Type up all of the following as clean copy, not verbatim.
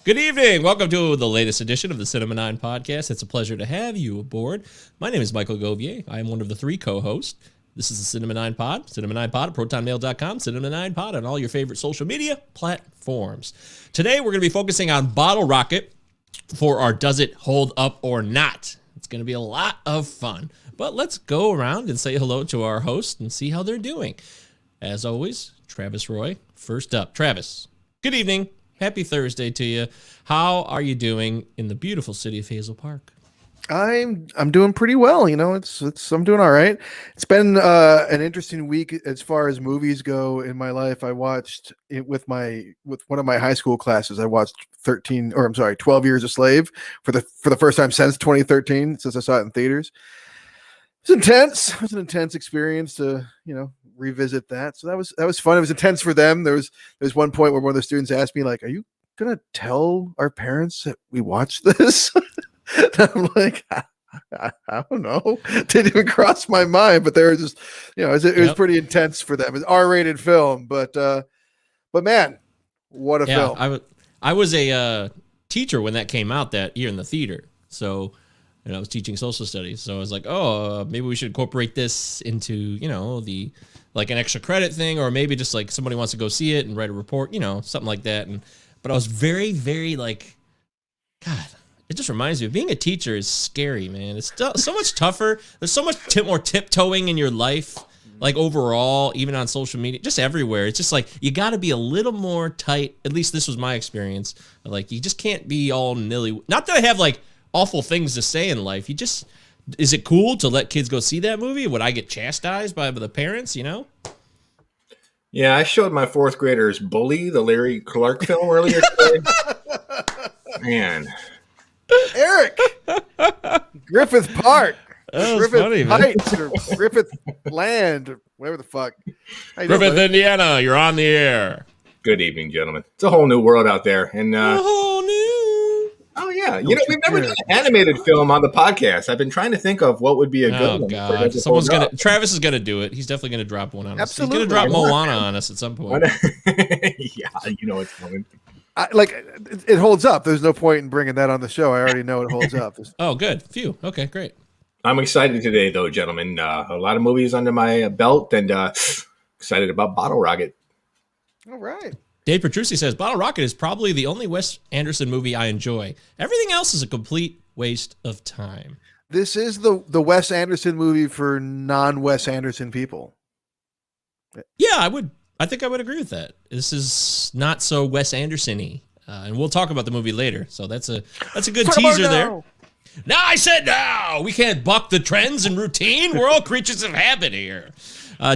Good evening. Welcome to the latest edition of the Cinema 9 podcast. It's a pleasure to have you aboard. My name is Michael Govier. I am one of the three co-hosts. This is the Cinema 9 Pod, Cinema 9 Pod at protonmail.com, Cinema 9 Pod on all your favorite social media platforms. Today, we're going to be focusing on Bottle Rocket for our Does It Hold Up or Not? It's going to be a lot of fun. But let's go around and say hello to our hosts and see how they're doing. As always, Travis Roy, first up. Travis, good evening. Happy Thursday to you. How are you doing in the beautiful city of Hazel Park? I'm doing pretty well. You know, I'm doing all right. It's been an interesting week as far as movies go in my life. I watched it with one of my high school classes. I watched 12 Years a Slave for the first time since 2013, since I saw it in theaters. It's intense. It was an intense experience to, revisit that. So that was fun. It was intense for them. There was one point where one of the students asked me, like, "Are you gonna tell our parents that we watched this?" I'm like, I don't know. It didn't even cross my mind, but they were just, it was pretty intense for them. It's an R-rated film, but man, what a film. I was a teacher when that came out that year in the theater. So, I was teaching social studies. So I was like, maybe we should incorporate this into, the like an extra credit thing, or maybe just like somebody wants to go see it and write a report, something like that. But I was very, very like, God, it just reminds me of being a teacher is scary, man. It's so much tougher. There's so much more tiptoeing in your life, like overall, even on social media, just everywhere. It's just like you got to be a little more tight. At least this was my experience. Like you just can't be all nilly. Not that I have like awful things to say in life. Is it cool to let kids go see that movie? Would I get chastised by the parents? Yeah, I showed my fourth graders Bully, the Larry Clark film earlier today. Man. Eric, Griffith Park, Griffith funny, Heights, or Griffith Land, or whatever the fuck. Griffith, Indiana, you're on the air. Good evening, gentlemen. It's a whole new world out there, and a whole new. Oh yeah, we've never done an animated film on the podcast. I've been trying to think of what would be a good one. God. Travis is gonna do it. He's definitely gonna drop one on us. Absolutely. He's gonna drop Moana on us at some point. Yeah, it's coming. It holds up. There's no point in bringing that on the show. I already know it holds up. Oh, good. Phew. Okay, great. I'm excited today, though, gentlemen. A lot of movies under my belt, and excited about Bottle Rocket. All right. Dave Petrucci says, Bottle Rocket is probably the only Wes Anderson movie I enjoy. Everything else is a complete waste of time. This is the Wes Anderson movie for non-Wes Anderson people. Yeah, I think I would agree with that. This is not so Wes Anderson-y. And we'll talk about the movie later. So that's a good teaser there. Now I said now! We can't buck the trends and routine. We're all creatures of habit here.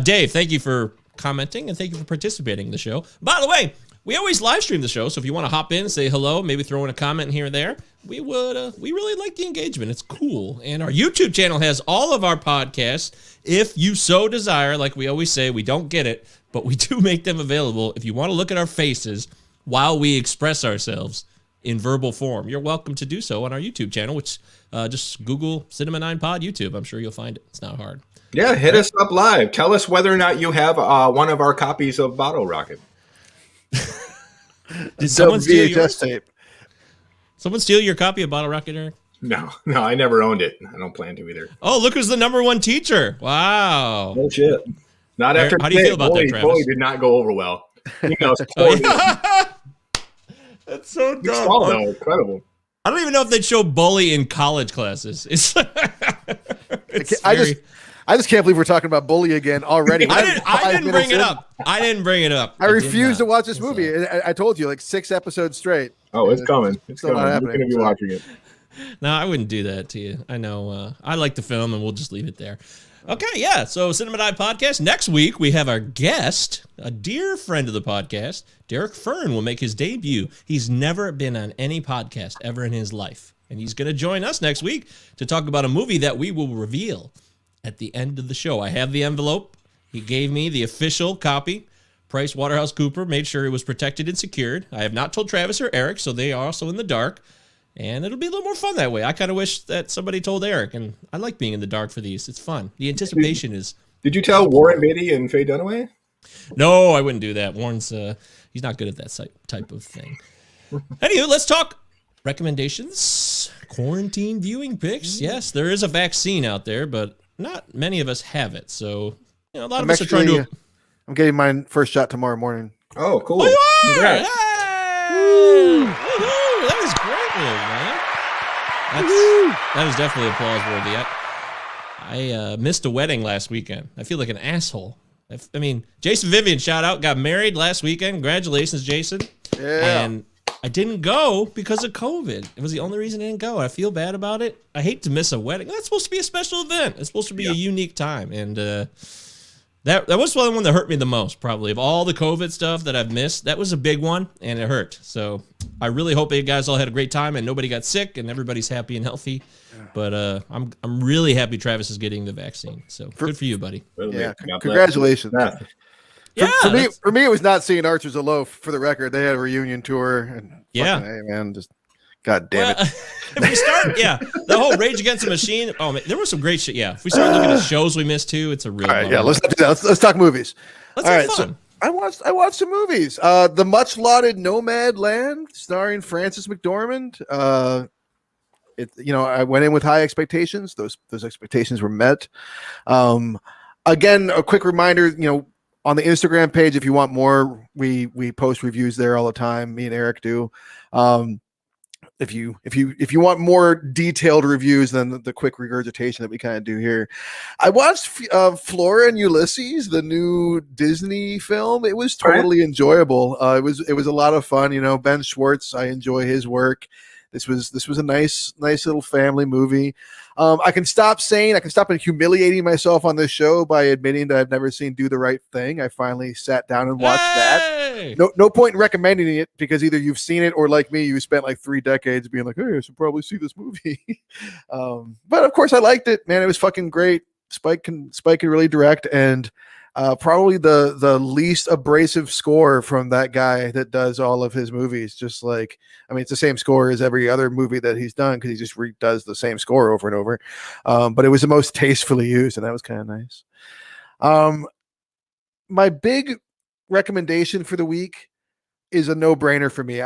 Dave, thank you for commenting, and thank you for participating in the show. By the way, we always live stream the show, so if you want to hop in, say hello, maybe throw in a comment here and there, we really like the engagement. It's cool. And our YouTube channel has all of our podcasts. If you so desire, like we always say, we don't get it, but we do make them available. If you want to look at our faces while we express ourselves in verbal form, you're welcome to do so on our YouTube channel, which just Google Cinema 9 Pod YouTube. I'm sure you'll find it. It's not hard. Yeah, hit us up live. Tell us whether or not you have one of our copies of Bottle Rocket. Did someone steal VHS tape? Someone steal your copy of Bottle Rocket, Eric? No, I never owned it. I don't plan to either. Oh, look who's the number one teacher. Wow. No shit. Not after How do you feel about that, Travis? Bully did not go over well. That's so dumb. Though. Incredible. I don't even know if they'd show Bully in college classes. I just can't believe we're talking about Bully again already. I didn't bring it up. I refuse to watch this movie. I told you, like 6 episodes straight. Oh, it's coming. It's coming. I'm going to be watching it. No, I wouldn't do that to you. I know. I like the film, and we'll just leave it there. Okay, yeah. So Cinema 9 Podcast. Next week, we have our guest, a dear friend of the podcast, Derek Fern, will make his debut. He's never been on any podcast ever in his life. And he's going to join us next week to talk about a movie that we will reveal at the end of the show. I have the envelope. He gave me the official copy. PricewaterhouseCoopers made sure it was protected and secured. I have not told Travis or Eric, so they are also in the dark. And it'll be a little more fun that way. I kind of wish that somebody told Eric, and I like being in the dark for these. It's fun. The anticipation is... Did you tell Warren Beatty and Faye Dunaway? No, I wouldn't do that. Warren's he's not good at that type of thing. Anyway, let's talk recommendations. Quarantine viewing picks. Yes, there is a vaccine out there, but not many of us have it. So, a lot of us are trying to. I'm getting mine first shot tomorrow morning. Oh, cool. Oh, you are! Congrats. Hey! Woo-hoo! That is great news, man. That is definitely applause worthy. I missed a wedding last weekend. I feel like an asshole. I mean, Jason Vivian, shout out, got married last weekend. Congratulations, Jason. Yeah. And I didn't go because of COVID. It was the only reason I didn't go. I feel bad about it. I hate to miss a wedding. That's supposed to be a special event. It's supposed to be a unique time. And that was the one that hurt me the most, probably. Of all the COVID stuff that I've missed, that was a big one, and it hurt. So I really hope you guys all had a great time and nobody got sick and everybody's happy and healthy. But I'm really happy Travis is getting the vaccine. So good for you, buddy. Yeah, congratulations. For me, it was not seeing Archers Aloaf. For the record, they had a reunion tour, and hey, man, just God damn it. If we start, the whole Rage Against the Machine. Oh man, there was some great shit. Yeah, if we start looking at shows we missed too, it's a real. All right, let's not do that. Let's talk movies. Let's have fun. So I watched some movies. The much lauded Nomad Land, starring Frances McDormand. I went in with high expectations. Those expectations were met. Again, a quick reminder, on the Instagram page, if you want more, we post reviews there all the time. Me and Eric do. If you want more detailed reviews than the quick regurgitation that we kind of do here, I watched Flora and Ulysses, the new Disney film. It was totally enjoyable. It was a lot of fun. Ben Schwartz, I enjoy his work. This was a nice little family movie. I can stop humiliating myself on this show by admitting that I've never seen Do the Right Thing. I finally sat down and watched that. No point in recommending it because either you've seen it or, like me, you spent like 3 decades being like, hey, I should probably see this movie. But of course I liked it, man. It was fucking great. Spike can really direct, and probably the least abrasive score from that guy that does all of his movies. Just like, it's the same score as every other movie that he's done because he just does the same score over and over. But it was the most tastefully used, and that was kind of nice. My big recommendation for the week is a no-brainer for me.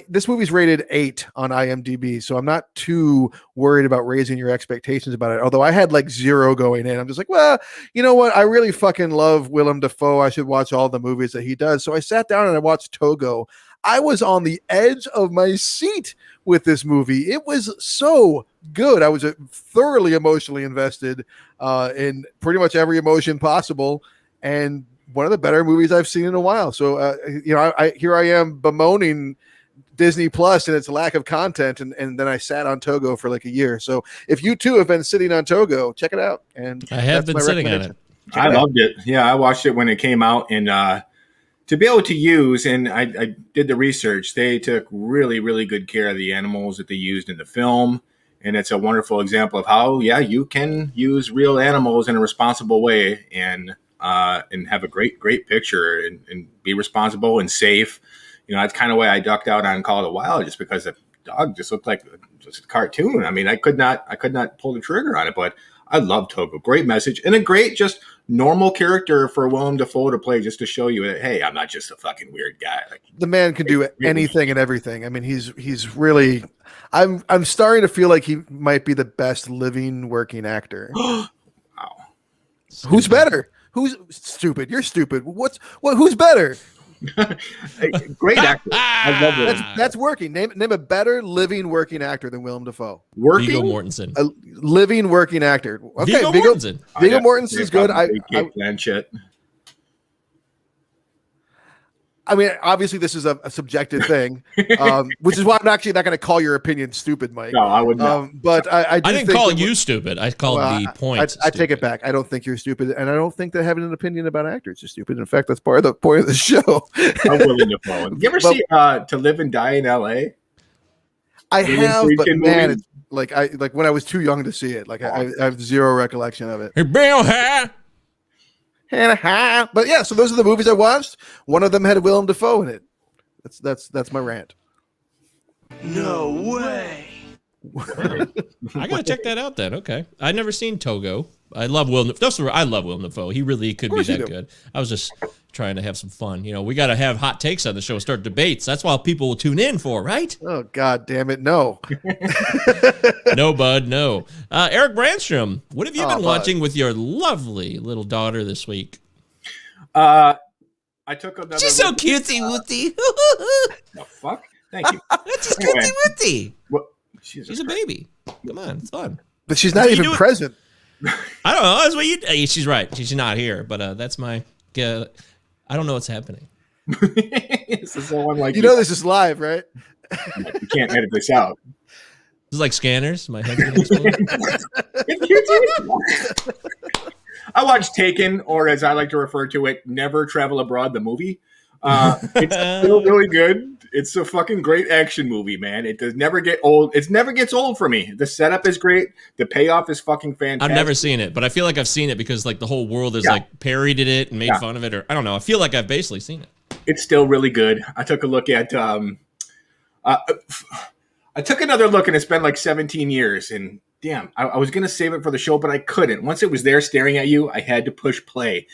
This movie's rated 8 on IMDb, so I'm not too worried about raising your expectations about it. Although I had like 0 going in. I'm just like, well, you know what? I really fucking love Willem Dafoe. I should watch all the movies that he does. So I sat down and I watched Togo. I was on the edge of my seat with this movie. It was so good. I was thoroughly emotionally invested in pretty much every emotion possible, and one of the better movies I've seen in a while. So, here I am bemoaning Disney Plus and its lack of content, and then I sat on Togo for like a year. So if you too have been sitting on Togo, check it out. And I have been sitting on it. I loved it. Yeah, I watched it when it came out, and to be able to use, and I did the research, they took really, really good care of the animals that they used in the film. And it's a wonderful example of how, you can use real animals in a responsible way and have a great picture and be responsible and safe. That's kind of why I ducked out on Call of the Wild, just because the dog just looked like just a cartoon. I could not pull the trigger on it, but I love Togo. Great message and a great just normal character for Willem Dafoe to play, just to show you that, hey, I'm not just a fucking weird guy. Like, the man can do anything and everything. He's really. I'm starting to feel like he might be the best living working actor. Wow. Who's better? Who's stupid? You're stupid. Who's better? Great actor. I love it. That's working. Name a better living working actor than Willem Dafoe. Working? Viggo Mortensen. A living working actor. Okay, Viggo Mortensen. Viggo Mortensen's good. Kate Blanchett. Obviously this is a subjective thing, which is why I'm actually not going to call your opinion stupid, Mike. No, I would not. But I didn't call you stupid. I called the point. I take it back. I don't think you're stupid, and I don't think that having an opinion about actors is stupid. In fact, that's part of the point of the show. I'm willing to follow. You ever see To Live and Die in L.A.? I have, but man, it's like when I was too young to see it. Like I have 0 recollection of it. Hey, Bill, huh? But yeah, so those are the movies I watched. One of them had Willem Dafoe in it. That's my rant. No way. I gotta check that out then. Okay, I've never seen Togo. I love Will. I love Will Dafoe. He really could be that good. I was just trying to have some fun. You know, we got to have hot takes on the show, start debates. That's why people will tune in for, right? Oh God damn it, no. No, bud, no. Eric Brandstrom, what have you been watching with your lovely little daughter this week? I took another. She's so cutesy wootsy. The fuck? Thank you. That's just cutesy wootsy. What? She's a baby. Come on, it's fun. But she's not even present. I don't know. That's what you. She's right. She's not here. But that's my. I don't know what's happening. This is so unlike you know this is live, right? You can't edit this out. This is like Scanners. My head's I watched Taken, or as I like to refer to it, Never Travel Abroad, the movie. It's still really good. It's a fucking great action movie, man. It does never get old. It never gets old for me. The setup is great. The payoff is fucking fantastic. I've never seen it, but I feel like I've seen it because like the whole world is like parodied it and made fun of it, or I don't know. I feel like I've basically seen it. It's still really good. I took a look at. I took another look, and it's been like 17 years, and damn, I was gonna save it for the show, but I couldn't. Once it was there staring at you, I had to push play.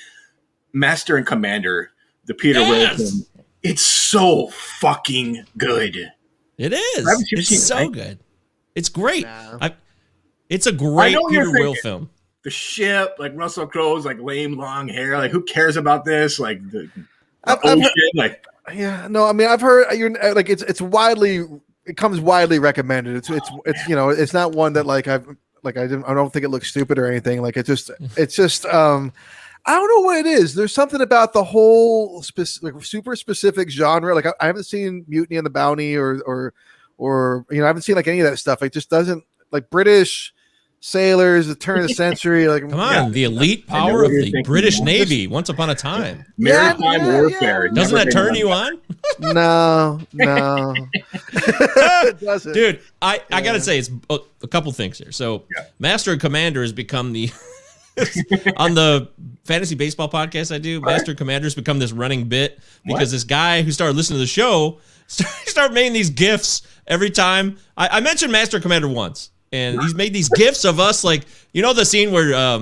Master and Commander, the Peter Wilson. It's so fucking good. It is. It's so good. It's great. It's a great Peter Will film. The ship, like Russell Crowe's like lame long hair. Like, who cares about this? Like the ocean. Like, yeah, no. I mean, I've heard you're like it's widely. It comes widely recommended. It's you know, it's not one that like I don't think it looks stupid or anything. Like it's just I don't know what it is. There's something about the whole super specific genre. Like I haven't seen Mutiny on the Bounty or you know, I haven't seen like any of that stuff. It just doesn't, like British sailors, the turn of the century. Like, come on, the elite power of the British Navy. Once upon a time, maritime warfare. Doesn't that turn you on? No. It doesn't. Dude, I gotta say, it's a couple things here. So, Master and Commander has become the on the fantasy baseball podcast I do. Master and Commander has become this running bit because this guy who started listening to the show started making these GIFs every time. I mentioned Master and Commander once, and he's made these GIFs of us, like, you know, the scene where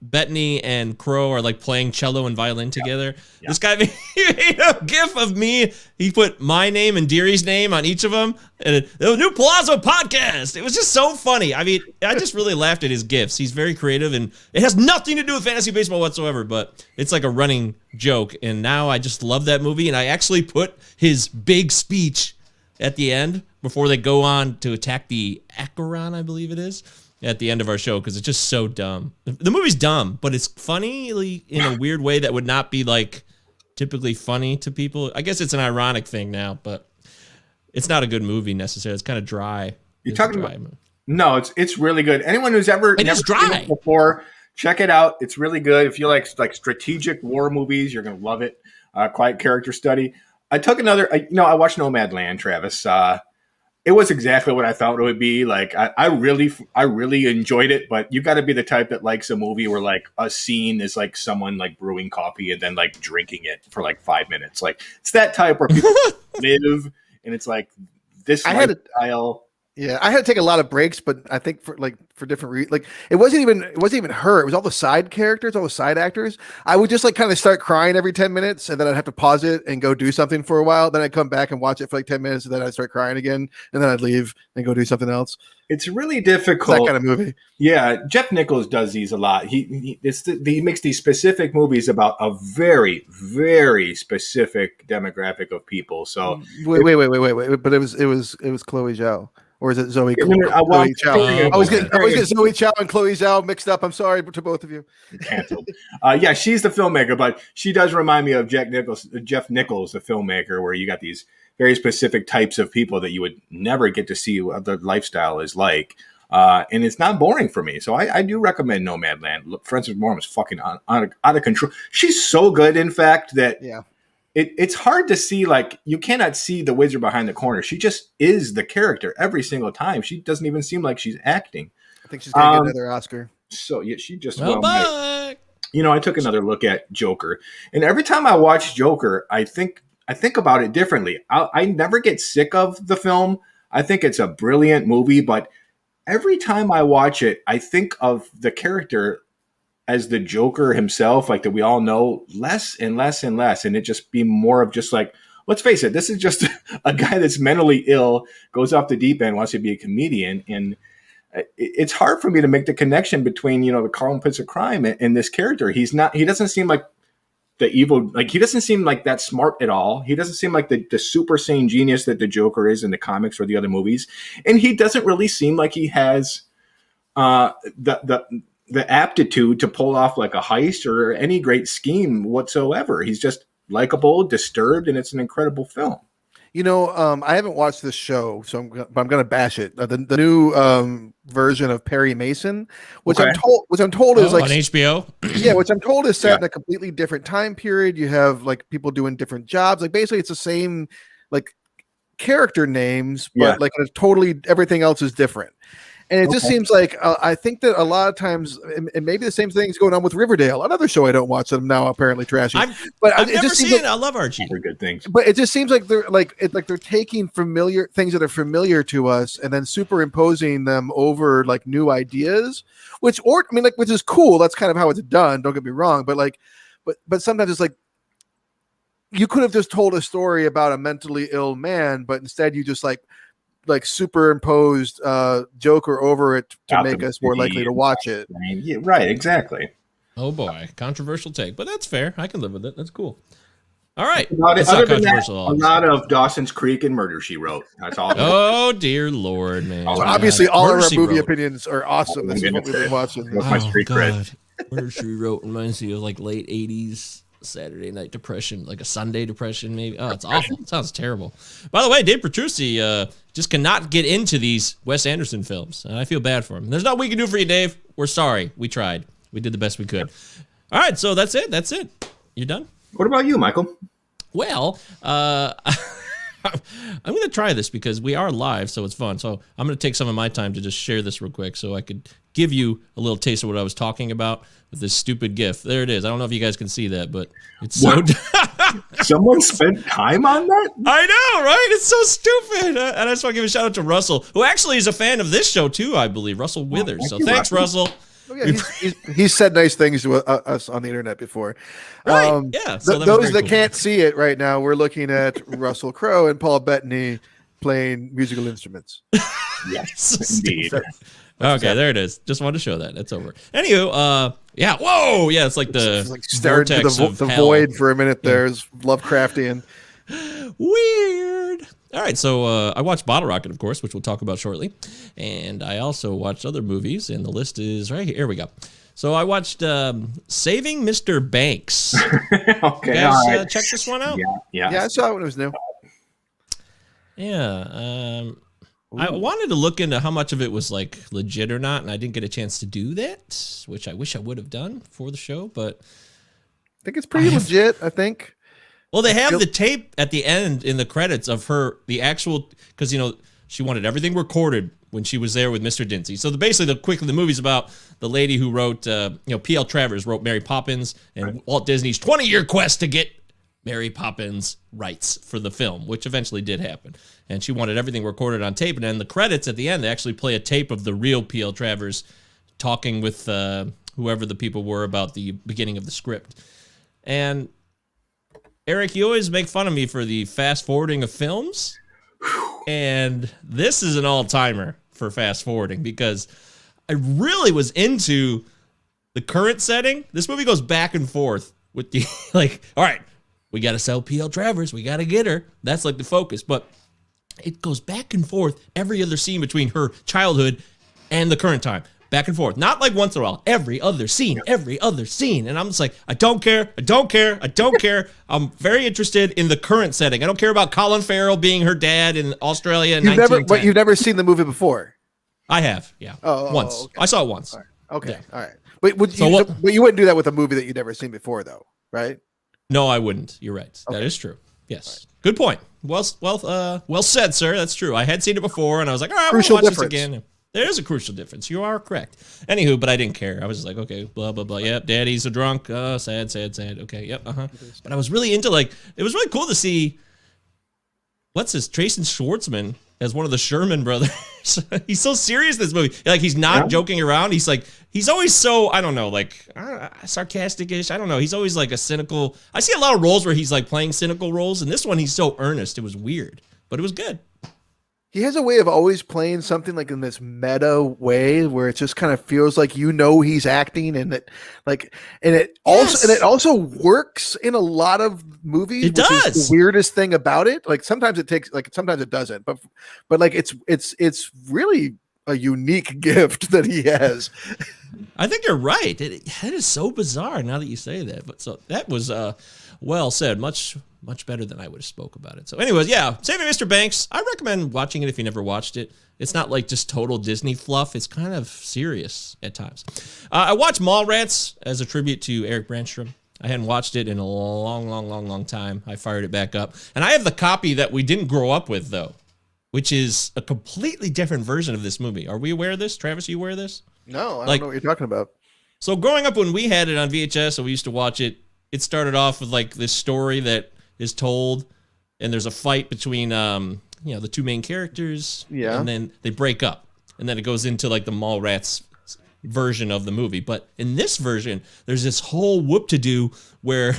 Bettany and Crow are like playing cello and violin together. Yeah. This guy made a GIF of me. He put my name and Deary's name on each of them, and the new Palazzo podcast. It was just so funny. I mean, I just really laughed at his GIFs. He's very creative, and it has nothing to do with fantasy baseball whatsoever, but it's like a running joke. And now I just love that movie, and I actually put his big speech at the end before they go on to attack the Acheron, I believe it is, at the end of our show, because it's just so dumb. The movie's dumb, but it's funny in a weird way that would not be like typically funny to people. I guess it's an ironic thing now, but it's not a good movie necessarily. It's kind of dry. You're talking about movie. No, it's really good. Anyone who's never seen it before, check it out. It's really good. If you like strategic war movies, you're gonna love it. Quiet character study. I took another. I watched Nomadland, Travis. It was exactly what I thought it would be. Like, I really enjoyed it, but you got to be the type that likes a movie where like a scene is like someone like brewing coffee and then like drinking it for like 5 minutes. Like, it's that type where people live, and it's like this lifestyle. I had to take a lot of breaks, but I think for different reasons. Like, it wasn't even her. It was all the side characters, all the side actors. I would just like kind of start crying every 10 minutes, and then I'd have to pause it and go do something for a while. Then I'd come back and watch it for like 10 minutes, and then I'd start crying again, and then I'd leave and go do something else. It's really difficult. It's that kind of movie. Yeah, Jeff Nichols does these a lot. He makes these specific movies about a very, very specific demographic of people. So wait. But it was Chloe Zhao. Or is it Zoe Chloe Zhao? I was getting Zoe Zhao and Chloe Zhao mixed up. I'm sorry to both of you. Canceled. Yeah, she's the filmmaker, but she does remind me of Jeff Nichols, the filmmaker, where you got these very specific types of people that you would never get to see what their lifestyle is like. And it's not boring for me. So I do recommend Nomadland. Look, Frances McDormand is fucking out of control. She's so good, in fact, that it's hard to see, like, you cannot see the wizard behind the corner. She just is the character every single time. She doesn't even seem like she's acting. I think she's going to get another Oscar. So, yeah, she just I took another look at Joker. And every time I watch Joker, I think about it differently. I never get sick of the film. I think it's a brilliant movie, but every time I watch it, I think of the character as the Joker himself, like that we all know, less and less and less. And it just be more of just like, let's face it, this is just a guy that's mentally ill, goes off the deep end, wants to be a comedian. And it's hard for me to make the connection between, the Carlin Prince of Crime and this character. He doesn't seem like the evil, like he doesn't seem like that smart at all. He doesn't seem like the super sane genius that the Joker is in the comics or the other movies. And he doesn't really seem like he has the aptitude to pull off like a heist or any great scheme whatsoever. He's just likable, disturbed, and it's an incredible film. I haven't watched this show, but I'm going to bash it. The new version of Perry Mason, which I'm told is like on HBO. Yeah, which I'm told is set in a completely different time period. You have like people doing different jobs. Like basically, it's the same like character names, but like it's totally everything else is different. And it just seems like I think that a lot of times, and maybe the same thing is going on with Riverdale, another show I don't watch that I'm now apparently trashing. I've never seen it. I love Archie. They're good things, but it just seems like they're taking familiar things that are familiar to us and then superimposing them over like new ideas, which is cool. That's kind of how it's done. Don't get me wrong, but sometimes it's like you could have just told a story about a mentally ill man, but instead you just like superimposed Joker over it to make us more likely to watch it. Yeah, right, exactly. Oh boy, controversial take, but that's fair. I can live with it. That's cool. All right, other than that, a lot of Dawson's Creek and Murder, She Wrote. That's all. Oh dear Lord, man! So obviously, all of our movie opinions are awesome. This is what we've been watching. That's my street cred. Murder, She Wrote reminds me of like late '80s. Saturday night depression, like a Sunday depression, maybe. Oh, it's awful. It sounds terrible. By the way, Dave Petrucci just cannot get into these Wes Anderson films, and I feel bad for him. There's nothing we can do for you, Dave. We're sorry. We tried. We did the best we could. All right, so that's it. That's it. You're done? What about you, Michael? Well, I'm going to try this because we are live, so it's fun. So I'm going to take some of my time to just share this real quick so I could give you a little taste of what I was talking about with this stupid GIF. There it is. I don't know if you guys can see that, but it's so... Someone spent time on that? I know, right? It's so stupid. And I just want to give a shout out to Russell, who actually is a fan of this show too, I believe. Russell Withers. So thanks, Russell. Oh, yeah, he's said nice things to us on the internet before. Right, yeah. So those that can't see it right now, we're looking at Russell Crowe and Paul Bettany playing musical instruments. Yes, indeed. Okay, there it is. Just wanted to show that. That's over. Anywho, yeah. Whoa, yeah. It's like the staring into the void for a minute. There's Lovecraftian. Weird. All right, so I watched Bottle Rocket, of course, which we'll talk about shortly, and I also watched other movies, and the list is right here. Here we go. So I watched Saving Mr. Banks. Okay, you guys check this one out. Yeah. I saw it when it was new. Yeah. I wanted to look into how much of it was like legit or not, and I didn't get a chance to do that, which I wish I would have done for the show. But I think it's pretty legit. I think. Well, they have the tape at the end in the credits of her, the actual, because she wanted everything recorded when she was there with Mr. Dincy. So basically, the movie's about the lady who wrote, P.L. Travers wrote Mary Poppins and Walt Disney's 20-year quest to get Mary Poppins rights for the film, which eventually did happen. And she wanted everything recorded on tape. And then the credits at the end, they actually play a tape of the real P.L. Travers talking with whoever the people were about the beginning of the script. And Eric, you always make fun of me for the fast forwarding of films. And this is an all-timer for fast forwarding because I really was into the current setting. This movie goes back and forth with the, all right, we got to sell P.L. Travers. We got to get her. That's like the focus. But it goes back and forth every other scene between her childhood and the current time. Back and forth. Not like once in a while. Every other scene. And I'm just like, I don't care. I'm very interested in the current setting. I don't care about Colin Farrell being her dad in Australia in 1910. But you've never seen the movie before? I have, yeah. Once. Okay. I saw it once. All right. Okay, yeah. All right. But you wouldn't do that with a movie that you'd never seen before, though, right? No, I wouldn't. You're right. Okay. That is true. Yes. Right. Good point. Well said, sir. That's true. I had seen it before, and I was like, all right, I'll watch this again. There is a crucial difference. You are correct. Anywho, but I didn't care. I was just like, okay, blah, blah, blah. Yep, daddy's a drunk. Sad. Okay, yep, But I was really into, it was really cool to see, Tracy Schwartzman as one of the Sherman brothers. He's so serious in this movie. Like, he's not joking around. He's like, he's always so, I don't know, like sarcastic-ish. I don't know. He's always like a cynical. I see a lot of roles where he's like playing cynical roles, and this one he's so earnest. It was weird, but it was good. He has a way of always playing something like in this meta way where it just kind of feels like he's acting, and it also works in a lot of movies. It does. Is the weirdest thing about it. Like sometimes it takes, like sometimes it doesn't, but like it's really a unique gift that he has. I think you're right. It is so bizarre now that you say that. But so that was well said. Much better than I would have spoke about it. So anyways, yeah, Saving Mr. Banks. I recommend watching it if you never watched it. It's not like just total Disney fluff. It's kind of serious at times. I watched Mallrats as a tribute to Eric Brandstrom. I hadn't watched it in a long time. I fired it back up. And I have the copy that we didn't grow up with, though, which is a completely different version of this movie. Are we aware of this? Travis, are you aware of this? No, I don't know what you're talking about. So growing up when we had it on VHS and we used to watch it, it started off with like this story that is told, and there's a fight between the two main characters, and then they break up, and then it goes into like the Mallrats version of the movie. But in this version, there's this whole whoop-to-do where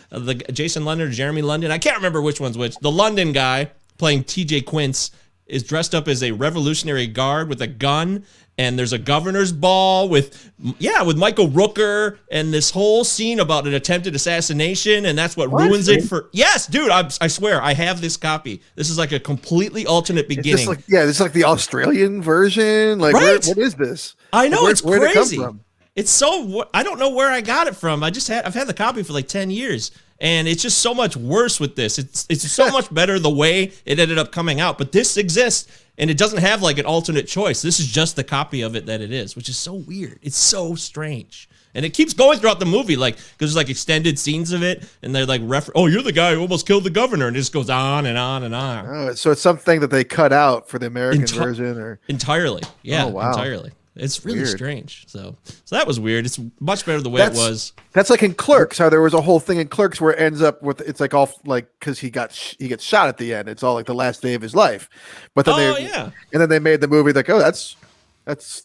the Jason London or Jeremy London, I can't remember which one's which, the London guy playing TJ Quince is dressed up as a Revolutionary Guard with a gun, and there's a governor's ball with Michael Rooker, and this whole scene about an attempted assassination, and that's what ruins it for. Yes, dude, I swear I have this copy. This is like a completely alternate beginning. This is like the Australian version. Like, right? What is this? I know, it's crazy. Where'd it come from? It's so, I don't know where I got it from. I've had the copy for like 10 years. And it's just so much worse with this. It's so much better the way it ended up coming out. But this exists, and it doesn't have like an alternate choice. This is just the copy of it that it is, which is so weird. It's so strange. And it keeps going throughout the movie, like, because there's like extended scenes of it, and they're like, oh, you're the guy who almost killed the governor, and it just goes on and on and on. Oh, so it's something that they cut out for the American version, or entirely, yeah, entirely. It's really strange. So that was weird. It's much better the way it was. That's like in Clerks, how there was a whole thing in Clerks where it ends up with, it's like all like, because he gets shot at the end. It's all like the last day of his life. But then and then they made the movie like, oh, that's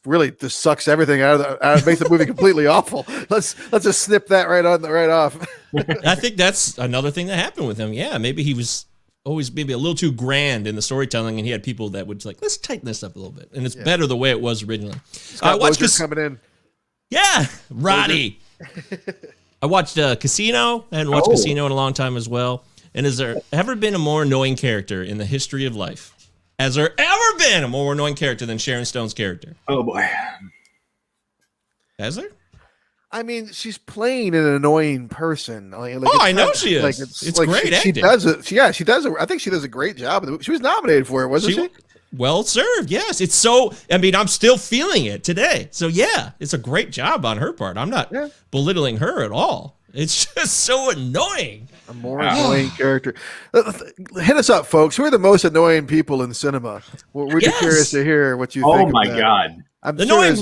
really just sucks everything out of makes the movie completely awful. Let's just snip that right off. I think that's another thing that happened with him. Yeah, maybe he was always maybe a little too grand in the storytelling, and he had people that would like, let's tighten this up a little bit, and it's better the way it was originally. I watched coming in. Yeah, Roddy. I watched Casino. I hadn't watched Casino in a long time as well. And has there ever been a more annoying character in the history of life? Has there ever been a more annoying character than Sharon Stone's character? Oh boy. Has there? I mean, she's playing an annoying person. I know she is. Like, it's like great acting. She does it. She does it. I think she does a great job. She was nominated for it, wasn't she? Well served. Yes. It's so, I mean, I'm still feeling it today. So yeah, it's a great job on her part. I'm not belittling her at all. It's just so annoying. A more annoying character. Hit us up, folks. Who are the most annoying people in cinema? We're just curious to hear what you think. Oh my God. Annoying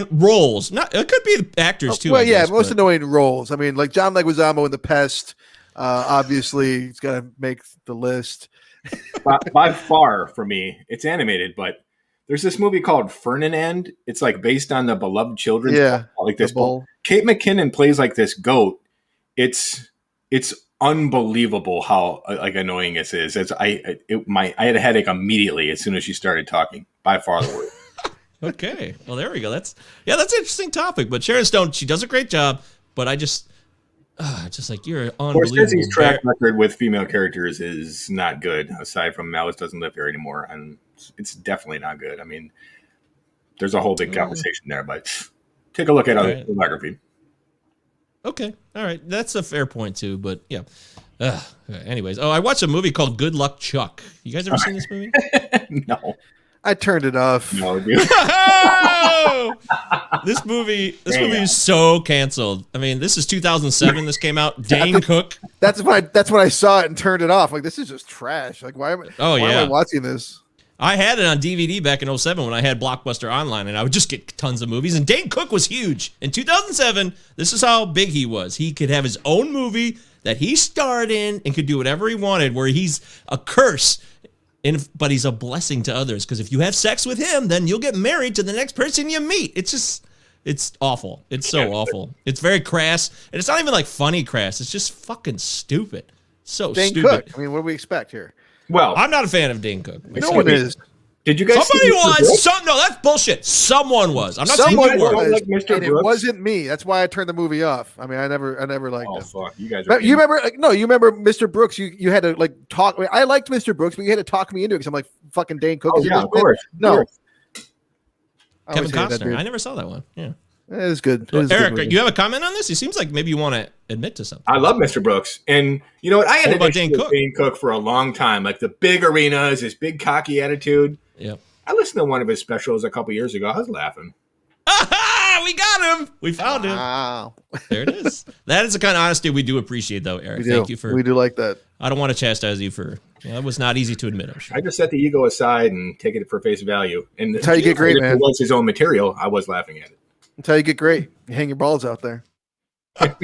roles. It could be the actors too. Well, most annoying roles. I mean, like John Leguizamo in The Pest. Obviously, he's got to make the list. By far, for me, it's animated, but there's this movie called Ferdinand. It's like based on the beloved children's book, like this bull. Kate McKinnon plays like this goat. It's unbelievable how like annoying this is. I had a headache immediately as soon as she started talking. By far the worst. Okay, well there we go. That's an interesting topic. But Sharon Stone, she does a great job. But I just like, you're unbelievable. Scorsese's track record with female characters is not good. Aside from Malice Doesn't Live Here Anymore, and it's definitely not good. I mean, there's a whole big conversation there, but take a look at other filmography. Okay, all right, that's a fair point too. But yeah. Anyways, I watched a movie called Good Luck Chuck. You guys ever seen this movie? No. I turned it off. No, dude. This movie is so canceled. I mean, this is 2007. This came out. Dane Cook. That's when I saw it and turned it off. Like, this is just trash. Like, why am I watching this? I had it on DVD back in 2007 when I had Blockbuster Online, and I would just get tons of movies. And Dane Cook was huge. In 2007, this is how big he was. He could have his own movie that he starred in and could do whatever he wanted, where he's a curse but he's a blessing to others because if you have sex with him, then you'll get married to the next person you meet. It's awful. It's so awful. It's very crass, and it's not even like funny crass. It's just fucking stupid. So Dane stupid. Cook. I mean, what do we expect here? Well, I'm not a fan of Dane Cook. No one is. Did you guys? Somebody was. No, that's bullshit. Someone was. I'm not saying Someone you were. was, like Mr. and it Brooks? wasn't me. That's why I turned the movie off. I mean, I never liked Oh him. fuck, you guys. But you remember? You remember Mr. Brooks? You had to like talk. I mean, I liked Mr. Brooks, but you had to talk me into it because I'm like fucking Dane Cook. Oh yeah, of course. No. I Kevin always hated that Costner. dude. I never saw that one. Yeah. It is good. So, Eric, do you have a comment on this? It seems like maybe you want to admit to something. I love Mr. Brooks, and you know what? I had What an about issue Dane with Cook? Dane Cook for a long time, like the big arenas, his big cocky attitude. Yep. I listened to one of his specials a couple years ago. I was laughing. Aha! We got him. We found him. Wow. There it is. That is the kind of honesty we do appreciate, though, Eric. We do. Thank you for. We do like that. I don't want to chastise you for. That was not easy to admit. I'm sure. I just set the ego aside and take it for face value. And That's how you get great, if man. it was his own material, I was laughing at it. That's how you get great. You hang your balls out there. That's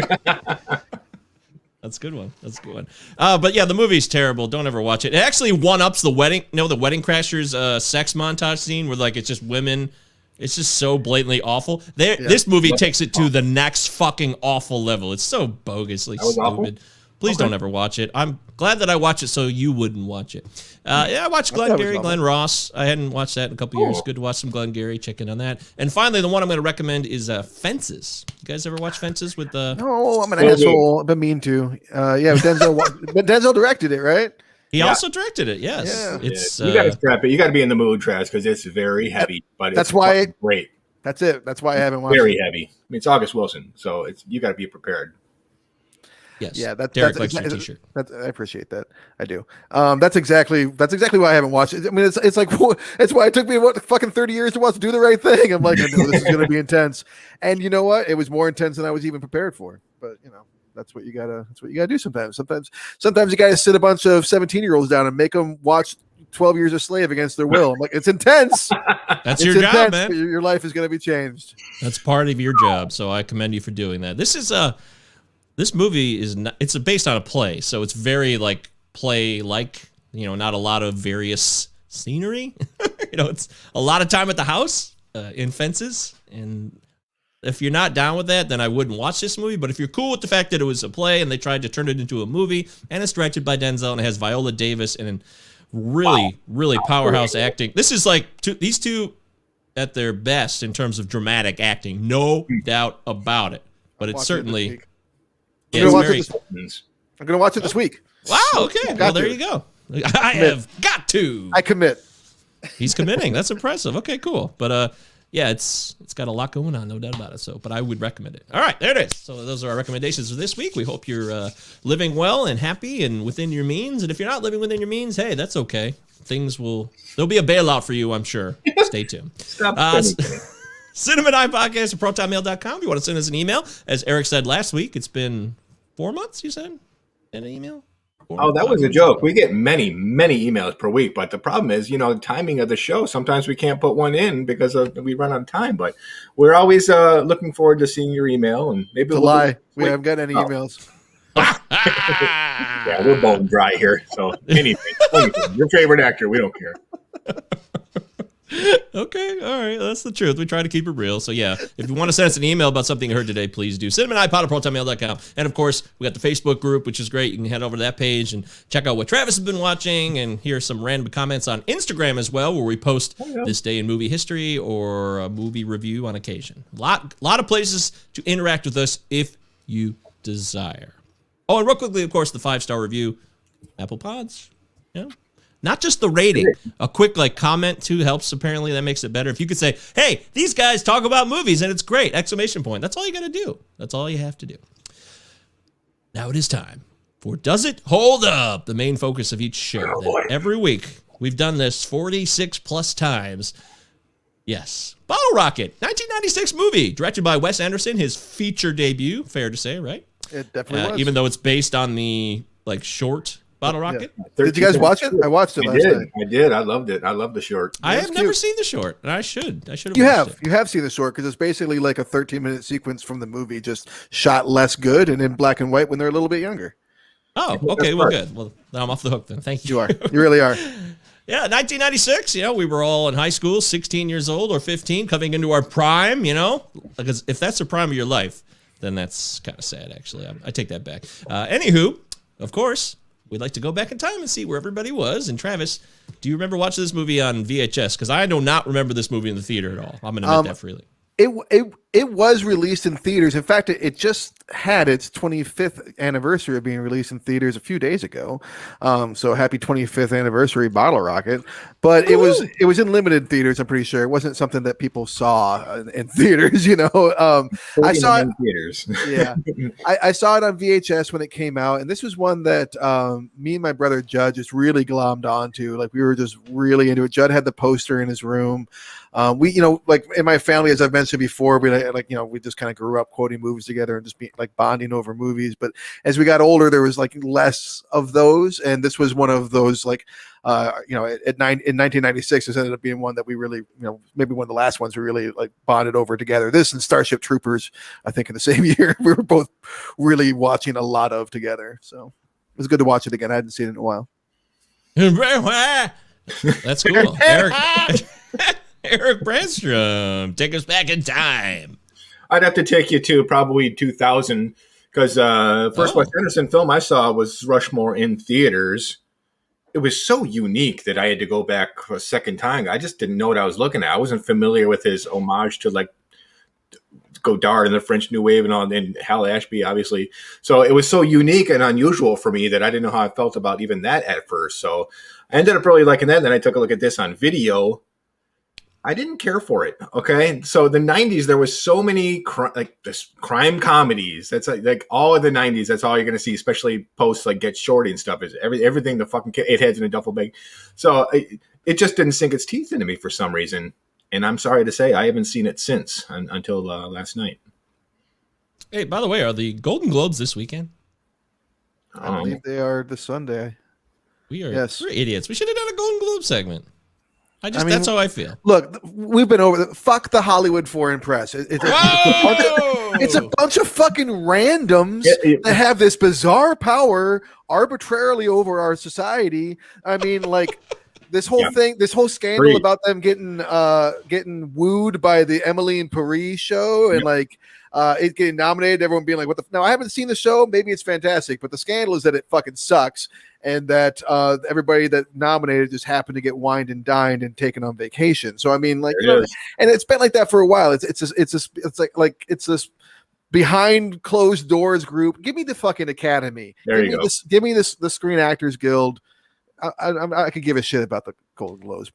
a good one. That's a good one. But yeah, the movie's terrible. Don't ever watch it. It actually one-ups the wedding. The Wedding Crashers sex montage scene where like it's just women. It's just so blatantly awful. This movie takes it to the next fucking awful level. It's so bogusly stupid. Please don't ever watch it. I'm glad that I watched it so you wouldn't watch it. I watched Glengarry Glen Ross. I hadn't watched that in a couple years. Good to watch some Glengarry. Check in on that. And finally, the one I'm going to recommend is Fences. You guys ever watch Fences with the? No, I'm an asshole. I've been mean to. Yeah, Denzel directed it, right? He also directed it. Yes, Yeah. it's You got to strap it. You got to be in the mood, Trash, because it's very heavy. But That's it's why great. That's it. That's why I haven't watched Very it. heavy. I mean, it's August Wilson, so you got to be prepared. Yes. Yeah, Derek likes your T-shirt. I appreciate that. I do. That's exactly why I haven't watched it. I mean, it's like it's why it took me fucking 30 years to watch Do the Right Thing. I'm like, I know this is going to be intense, and you know what? It was more intense than I was even prepared for. But that's what you gotta do sometimes. Sometimes you gotta sit a bunch of 17-year-olds down and make them watch 12 Years a Slave against their will. I'm like, it's intense. That's your job, man. Your life is going to be changed. That's part of your job. So I commend you for doing that. This movie is not, it's based on a play, so it's very like play like, not a lot of various scenery. It's a lot of time at the house in Fences. And if you're not down with that, then I wouldn't watch this movie. But if you're cool with the fact that it was a play and they tried to turn it into a movie and it's directed by Denzel and it has Viola Davis and really powerhouse acting. This is like these two at their best in terms of dramatic acting. No doubt about it. But it's certainly... I'm going to watch it this week. Wow, okay. Well, there you go. I have got to. I commit. He's committing. That's impressive. Okay, cool. But yeah, it's got a lot going on, no doubt about it. So, but I would recommend it. All right, there it is. So those are our recommendations for this week. We hope you're living well and happy and within your means. And if you're not living within your means, hey, that's okay. There'll be a bailout for you, I'm sure. Stay tuned. CinemaNinePodcast at protonmail.com. If you want to send us an email, as Eric said last week, it's been 4 months, you said, in an email? That was a joke. We get many emails per week, but the problem is, the timing of the show. Sometimes we can't put one in because we run out of time, but we're always looking forward to seeing your email. And maybe it's a lie. We haven't got any emails. Yeah, we're bone dry here. So anything. Your favorite actor, we don't care. Okay, all right, that's the truth. We try to keep it real. So yeah, if you want to send us an email about something you heard today, please do. CinemaNinePod@protonmail.com. And of course, we got the Facebook group, which is great. You can head over to that page and check out what Travis has been watching and hear some random comments on Instagram as well, where we post this day in movie history or a movie review on occasion. Lot of places to interact with us if you desire. Oh, and real quickly, of course, the 5-star review, Apple Pods. Not just the rating. A quick comment too helps. Apparently that makes it better. If you could say, "Hey, these guys talk about movies and it's great!" ! That's all you got to do. That's all you have to do. Now it is time for Does It Hold Up? The main focus of each show. Every week we've done this 46 plus times. Yes, Bottle Rocket, 1996 movie directed by Wes Anderson. His feature debut. Fair to say, right? It definitely was. Even though it's based on the short Bottle Rocket. Yeah. Did you guys watch it? I watched it last night. I did. I loved it. I love the short. I have never seen the short, and I should have. You have seen the short because it's basically like a 13-minute sequence from the movie, just shot less good and in black and white when they're a little bit younger. Oh, okay. Well, good. Well, now I'm off the hook then. Thank you. You are. You really are. Yeah, 1996, we were all in high school, 16 years old or 15, coming into our prime, Because if that's the prime of your life, then that's kind of sad, actually. I take that back. Anywho, of course, we'd like to go back in time and see where everybody was. And Travis, do you remember watching this movie on VHS? Because I do not remember this movie in the theater at all. I'm going to admit that freely. It was released in theaters. In fact, it just had its 25th anniversary of being released in theaters a few days ago. So happy 25th anniversary, Bottle Rocket. But it was in limited theaters. I'm pretty sure it wasn't something that people saw in theaters. I saw it in theaters. Yeah, I saw it on VHS when it came out, and this was one that me and my brother Judd just really glommed onto. Like we were just really into it. Judd had the poster in his room. We, like in my family, as I've mentioned before, we just kind of grew up quoting movies together and just be like bonding over movies. But as we got older, there was like less of those, and this was one of those. Like, in 1996, this ended up being one that we really, maybe one of the last ones we really like bonded over together. This and Starship Troopers, I think, in the same year, we were both really watching a lot of together. So it was good to watch it again. I hadn't seen it in a while. That's cool, Eric. Eric Brandstrom, take us back in time. I'd have to take you to probably 2000 because first Wes Anderson film I saw was Rushmore in theaters. It was so unique that I had to go back a second time. I just didn't know what I was looking at. I wasn't familiar with his homage to like Godard and the French New Wave and all, and Hal Ashby, obviously. So it was so unique and unusual for me that I didn't know how I felt about even that at first. So I ended up really liking that. And then I took a look at this on video. I didn't care for it. Okay. So the 90s, there was so many crime comedies. That's like all of the 90s. That's all you're going to see, especially post like Get Shorty and stuff, is everything the fucking eight heads in a duffel bag. So it just didn't sink its teeth into me for some reason. And I'm sorry to say I haven't seen it since until last night. Hey, by the way, are the Golden Globes this weekend? I believe they are this Sunday. We're idiots. We should have done a Golden Globe segment. That's how I feel. Look, we've been over fuck the Hollywood Foreign Press. It's a bunch of fucking randoms that have this bizarre power arbitrarily over our society. I mean, like this whole thing, this whole scandal about them getting wooed by the Emmeline Paris show and it getting nominated, everyone being like, what the now I haven't seen the show, maybe it's fantastic, but the scandal is that it fucking sucks. And that everybody that nominated just happened to get wined and dined and taken on vacation. So I mean, like, and it's been like that for a while. It's like this behind closed doors group. Give me the fucking Academy. Give me the Screen Actors Guild. I could give a shit about the Golden Globes.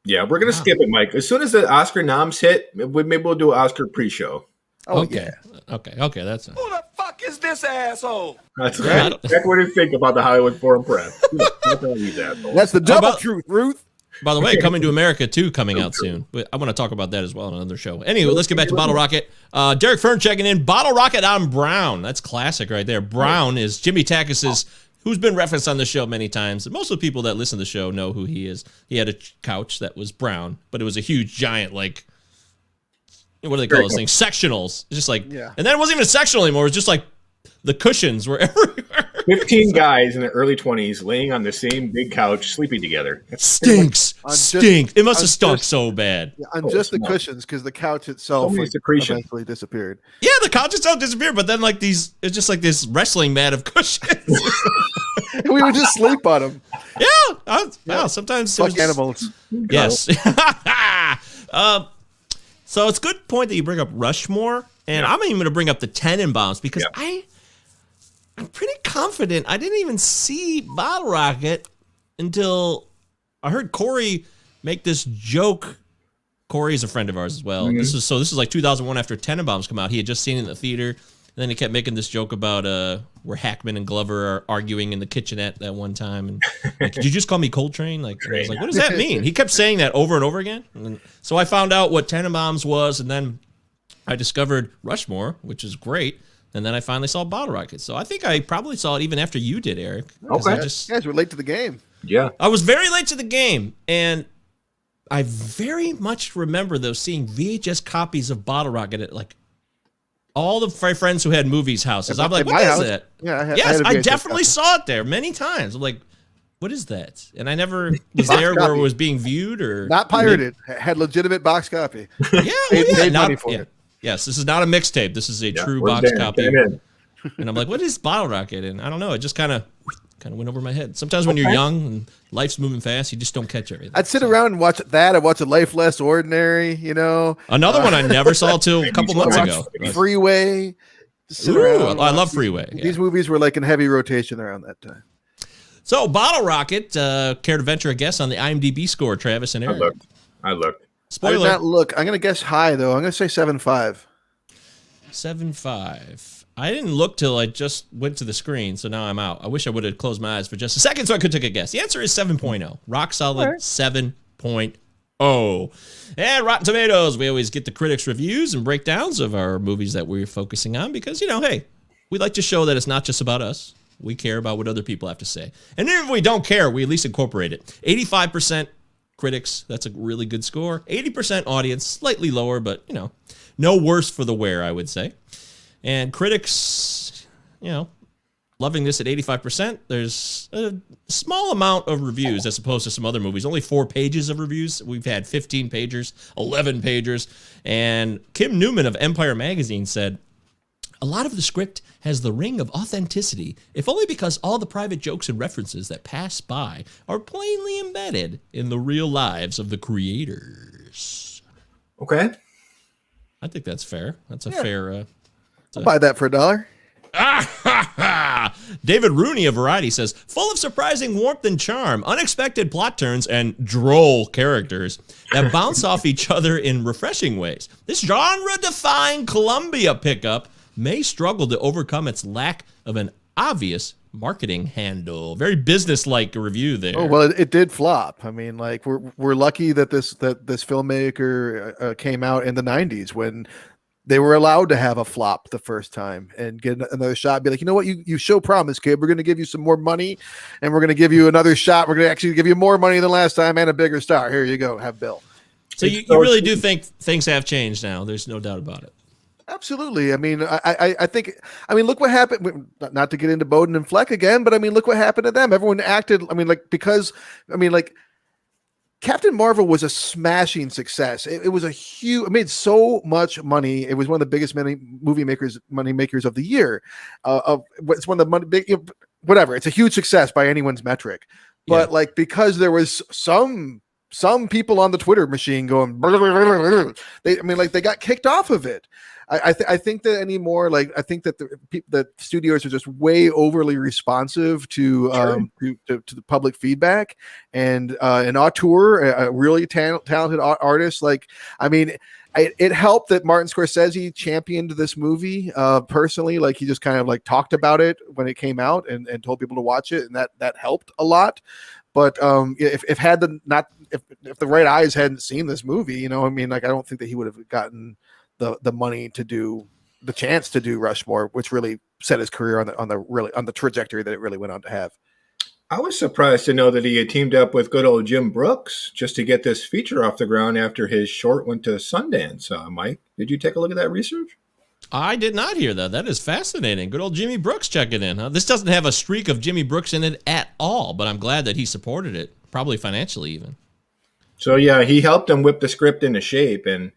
Yeah, we're gonna skip it, Mike. As soon as the Oscar noms hit, maybe we'll do an Oscar pre-show. Oh, okay. Yeah. Okay. That's who the fuck is this asshole? That's right. That's what you think about the Hollywood Foreign Press. That's the double truth, Ruth. By the way, Coming to America 2 coming out soon. I want to talk about that as well on another show. Anyway, let's get back to Bottle Rocket. Derek Fern checking in. Bottle Rocket on Brown. That's classic right there. Brown is Jimmy Takis's, who's been referenced on the show many times. And most of the people that listen to the show know who he is. He had a couch that was brown, but it was a huge, giant, like, what do they call those things? Sectionals. It's just like, and then it wasn't even a sectional anymore. It was just like the cushions were everywhere. 15 guys in their early 20s laying on the same big couch, sleeping together. Stinks. It must have stunk so bad. Yeah, on just the cushions, because the couch itself eventually disappeared. Yeah, the couch itself disappeared, but then like it's just like this wrestling mat of cushions. And we would just sleep on them. Yeah. Sometimes fuck animals. Yes. So it's a good point that you bring up Rushmore, and I'm even going to bring up the Tenenbaums because I'm pretty confident I didn't even see Bottle Rocket until I heard Corey make this joke. Corey is a friend of ours as well. Mm-hmm. This is like 2001 after Tenenbaums come out. He had just seen it in the theater, and then he kept making this joke about where Hackman and Glover are arguing in the kitchenette that one time. And like, did you just call me Coltrane? Like, I was like, what does that mean? He kept saying that over and over again. And so I found out what Tenenbaums was, and then I discovered Rushmore, which is great. And then I finally saw Bottle Rocket. So I think I probably saw it even after you did, Eric. Okay. You guys were late to the game. Yeah. I was very late to the game. And I very much remember, though, seeing VHS copies of Bottle Rocket at, like, all the friends who had movies houses. I'm like, what is that? Yeah, I definitely saw it there many times. I'm like, What is that? And I never was there where it was being viewed or not pirated. Had legitimate box copy. Yeah, well, paid money for it. Yes, this is not a mixtape. This is a true box copy. And I'm like, what is Bottle Rocket? And I don't know. It just kind of went over my head. Sometimes when you're young and life's moving fast, you just don't catch everything. I'd sit around and watch that. I'd watch A Life Less Ordinary, you know. Another one I never saw till a couple months ago. Freeway. Ooh, I love Freeway. Yeah. These movies were like in heavy rotation around that time. So, Bottle Rocket, care to venture a guess on the IMDb score, Travis and Aaron? I looked. Spoiler. I did not look. I'm going to guess high, though. I'm going to say 7.5. 7.5. I didn't look till I just went to the screen, so now I'm out. I wish I would have closed my eyes for just a second so I could take a guess. The answer is 7.0. Rock solid 7.0. And Rotten Tomatoes, we always get the critics' reviews and breakdowns of our movies that we're focusing on because, hey, we like to show that it's not just about us. We care about what other people have to say. And even if we don't care, we at least incorporate it. 85% critics, that's a really good score. 80% audience, slightly lower, but, no worse for the wear, I would say. And critics, loving this at 85%. There's a small amount of reviews as opposed to some other movies. Only 4 pages of reviews. We've had 15 pagers, 11 pagers. And Kim Newman of Empire Magazine said, a lot of the script has the ring of authenticity, if only because all the private jokes and references that pass by are plainly embedded in the real lives of the creators. Okay. I think that's fair. That's a fair... I'll buy that for $1. David Rooney of Variety says, full of surprising warmth and charm, unexpected plot turns, and droll characters that bounce off each other in refreshing ways. This genre-defying Columbia pickup may struggle to overcome its lack of an obvious marketing handle. Very business-like review there. Oh, well, it did flop. I mean, like we're lucky that this filmmaker came out in the 90s when they were allowed to have a flop the first time and get another shot. Be like, you know what? You show promise, kid. We're going to give you some more money, and we're going to give you another shot. We're going to actually give you more money than last time and a bigger star. Here you go. Have Bill. So you really do think things have changed now. There's no doubt about it. Absolutely. I mean, I think, look what happened. Not to get into Bowden and Fleck again, but look what happened to them. Everyone acted, Captain Marvel was a smashing success. It was a huge, it made so much money. It was one of the biggest money makers of the year. It's one of the whatever. It's a huge success by anyone's metric. But because there was some people on the Twitter machine going, they got kicked off of it. I think that anymore, I think that the studios are just way overly responsive to the public feedback, and an auteur, a really talented artist. It helped that Martin Scorsese championed this movie personally. He just kind of talked about it when it came out and told people to watch it, and that helped a lot. But if the right eyes hadn't seen this movie, I don't think that he would have gotten the money to do the chance to do Rushmore, which really set his career on the trajectory that it really went on to have. I was surprised to know that he had teamed up with good old Jim Brooks just to get this feature off the ground after his short went to Sundance. Mike, did you take a look at that research? I did not hear that. That is fascinating. Good old Jimmy Brooks checking in, huh? This doesn't have a streak of Jimmy Brooks in it at all, but I'm glad that he supported it, probably financially even. So, yeah, he helped him whip the script into shape. And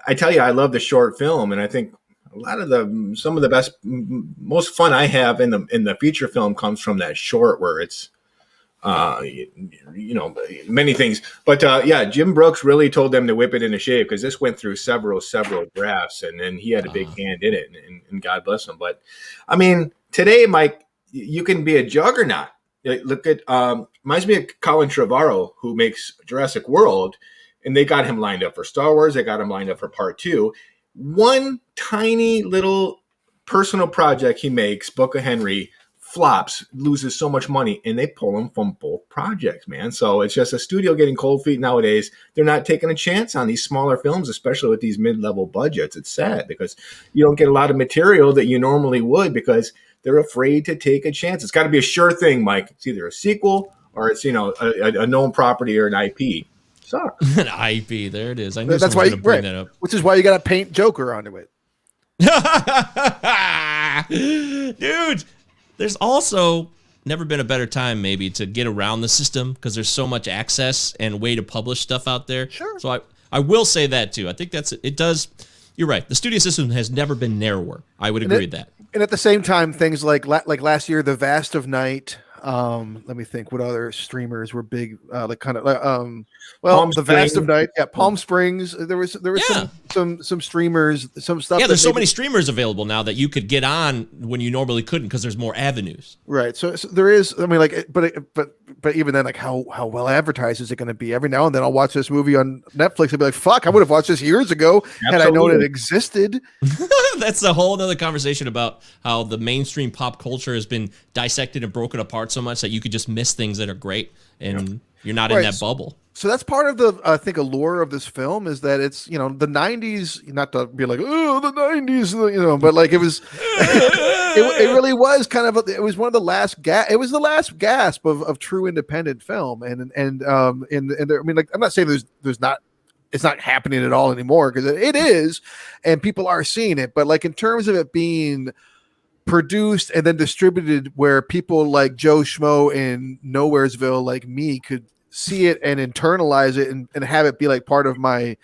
I tell you, I love the short film. And I think a lot of some of the best, most fun I have in the feature film comes from that short where it's, many things. But Jim Brooks really told them to whip it into shape because this went through several drafts, and then he had a big hand in it, and God bless him. But today, Mike, you can be a juggernaut. Look at reminds me of Colin Trevorrow, who makes Jurassic World, and they got him lined up for Star Wars. They got him lined up for Part 2. One tiny little personal project he makes, Book of Henry, flops, loses so much money, and they pull him from both projects, man. So it's just a studio getting cold feet nowadays. They're not taking a chance on these smaller films, especially with these mid-level budgets. It's sad because you don't get a lot of material that you normally would because they're afraid to take a chance. It's got to be a sure thing, Mike. It's either a sequel or it's a known property or an IP. Sucks. An IP, there it is. I knew that's why you were going to bring that up. Which is why you got to paint Joker onto it. Dude, there's also never been a better time maybe to get around the system because there's so much access and way to publish stuff out there. Sure. So I will say that too. I think it does. You're right. The studio system has never been narrower. I would agree with that. And at the same time, things like last year, The Vast of Night. Let me think. What other streamers were big? The Vast of Night. Yeah, Palm Springs. There was some streamers, some stuff. Yeah, there's so many streamers available now that you could get on when you normally couldn't because there's more avenues. Right. So there is. I mean, like, but even then, like, how well advertised is it going to be? Every now and then, I'll watch this movie on Netflix and be like, "Fuck, I would have watched this years ago had I known it existed." That's a whole other conversation about how the mainstream pop culture has been dissected and broken apart so much that you could just miss things that are great, and you're not in that bubble. So that's part of the, I think, allure of this film is that it's, the 90s, not to be like, oh, the 90s, but like it was, it really was kind of, it was one of the last, it was the last gasp of true independent film. And there, I mean, like, I'm not saying there's not, it's not happening at all anymore because it is, and people are seeing it. But like in terms of it being produced and then distributed where people like Joe Schmo in Nowheresville like me could see it and internalize it and have it be like part of my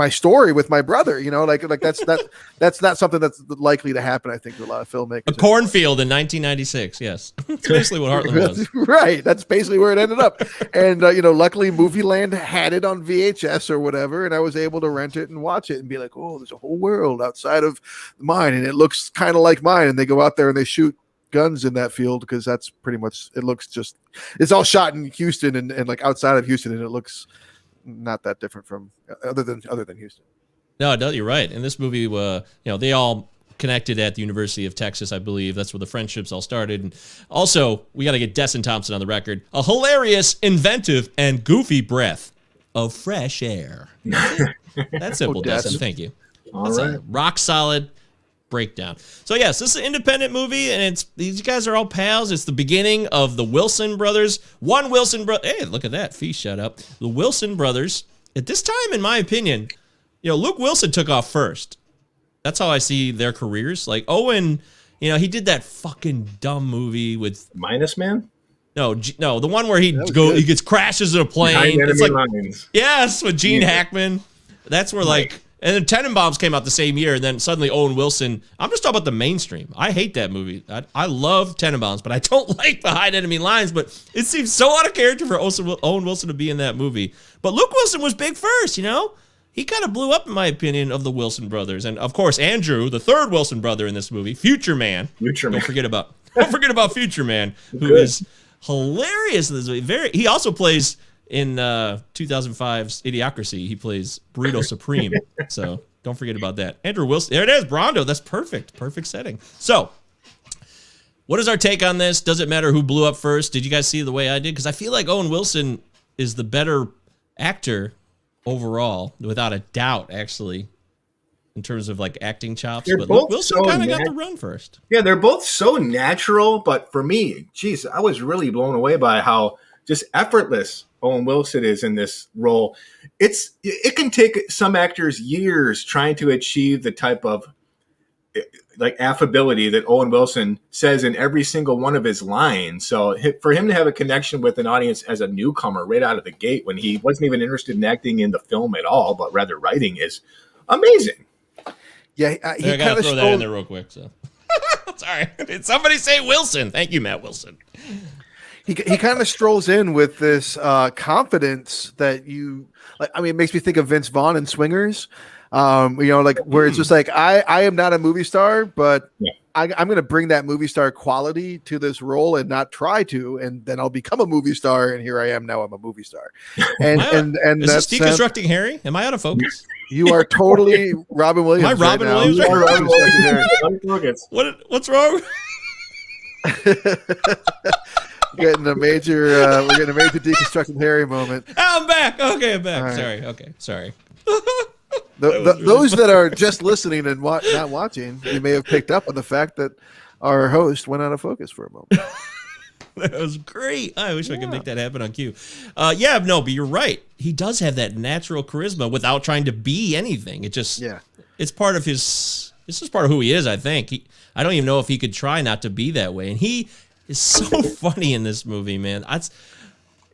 story with my brother, like that's not something that's likely to happen, I think, to a lot of filmmakers. A cornfield in 1996. Yes. That's basically what Heartland was. Right. That's basically where it ended up. And, luckily Movie Land had it on VHS or whatever. And I was able to rent it and watch it and be like, oh, there's a whole world outside of mine. And it looks kind of like mine. And they go out there and they shoot guns in that field because that's pretty much, it looks just, it's all shot in Houston and like outside of Houston, and it looks not that different from other than Houston. No, you're right. In this movie, they all connected at the University of Texas, I believe. That's where the friendships all started. And also, we got to get Desson Thompson on the record. A hilarious, inventive, and goofy breath of fresh air. That's simple, Desson. Thank you. That's a rock solid breakdown. So yes, this is an independent movie, and these guys are all pals. It's the beginning of the Wilson brothers. One Wilson brother. Hey, look at that. Fee, shut up. The Wilson brothers. At this time, in my opinion, Luke Wilson took off first. That's how I see their careers. Like Owen, he did that fucking dumb movie with Minus Man. No, the one where he gets crashes in a plane. It's like lines. Yes, with Gene Hackman. That's where and then Tenenbaums came out the same year, and then suddenly Owen Wilson. I'm just talking about the mainstream. I hate that movie. I love Tenenbaums, but I don't like Behind Enemy Lines. But it seems so out of character for Owen Wilson to be in that movie. But Luke Wilson was big first, He kind of blew up, in my opinion, of the Wilson brothers. And, of course, Andrew, the third Wilson brother in this movie, Future Man. Don't forget about Future Man, who is hilarious in this movie. He also plays... In 2005's Idiocracy, he plays Burrito Supreme. So don't forget about that. Andrew Wilson. There it is, Brando. That's perfect. Perfect setting. So what is our take on this? Does it matter who blew up first? Did you guys see the way I did? Because I feel like Owen Wilson is the better actor overall, without a doubt, actually, in terms of like acting chops. But Luke Wilson kind of got the run first. Yeah, they're both so natural. But for me, geez, I was really blown away by how just effortless Owen Wilson is in this role. It can take some actors years trying to achieve the type of like affability that Owen Wilson says in every single one of his lines. So for him to have a connection with an audience as a newcomer right out of the gate when he wasn't even interested in acting in the film at all, but rather writing, is amazing. Yeah, I gotta throw that in there real quick. So sorry, did somebody say Wilson? Thank you, Matt Wilson. He kind of strolls in with this confidence that it makes me think of Vince Vaughn in Swingers, where it's just like, I am not a movie star, but I'm going to bring that movie star quality to this role and not try to, and then I'll become a movie star. And here I am now. I'm a movie star. And is this deconstructing Harry? Am I out of focus? You are totally Robin Williams. Am I Robin Williams? You are Robin Williams. What's wrong? We're getting a major deconstructing Harry moment. I'm back. Okay, I'm back. Right. Sorry. Those that are just listening and not watching, you may have picked up on the fact that our host went out of focus for a moment. That was great. I wish I could make that happen on cue. But you're right. He does have that natural charisma without trying to be anything. It's part of his. This is part of who he is. I think. I don't even know if he could try not to be that way. And is so funny in this movie, man.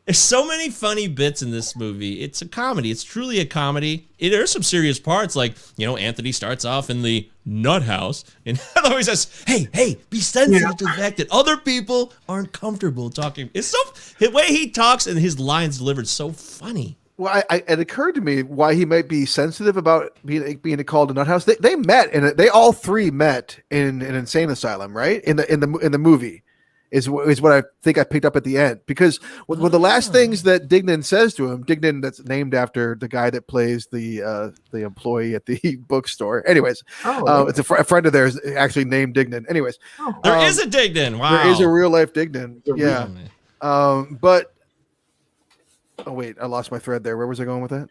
There's so many funny bits in this movie. It's a comedy. It's truly a comedy. There's some serious parts, like, Anthony starts off in the nut house, and always says, hey, be sensitive to the fact that other people aren't comfortable talking. It's the way he talks and his lines delivered so funny. Well, it occurred to me why he might be sensitive about being called a nut house. They met, and they all three met in an insane asylum, right? In the movie. Is what I think I picked up at the end, because one of the last things that Dignan says to him, Dignan, that's named after the guy that plays the employee at the bookstore. Anyways, it's a friend of theirs actually named Dignan. Anyways, there is a Dignan. Wow, there is a real life Dignan. Yeah, but wait, I lost my thread there. Where was I going with that?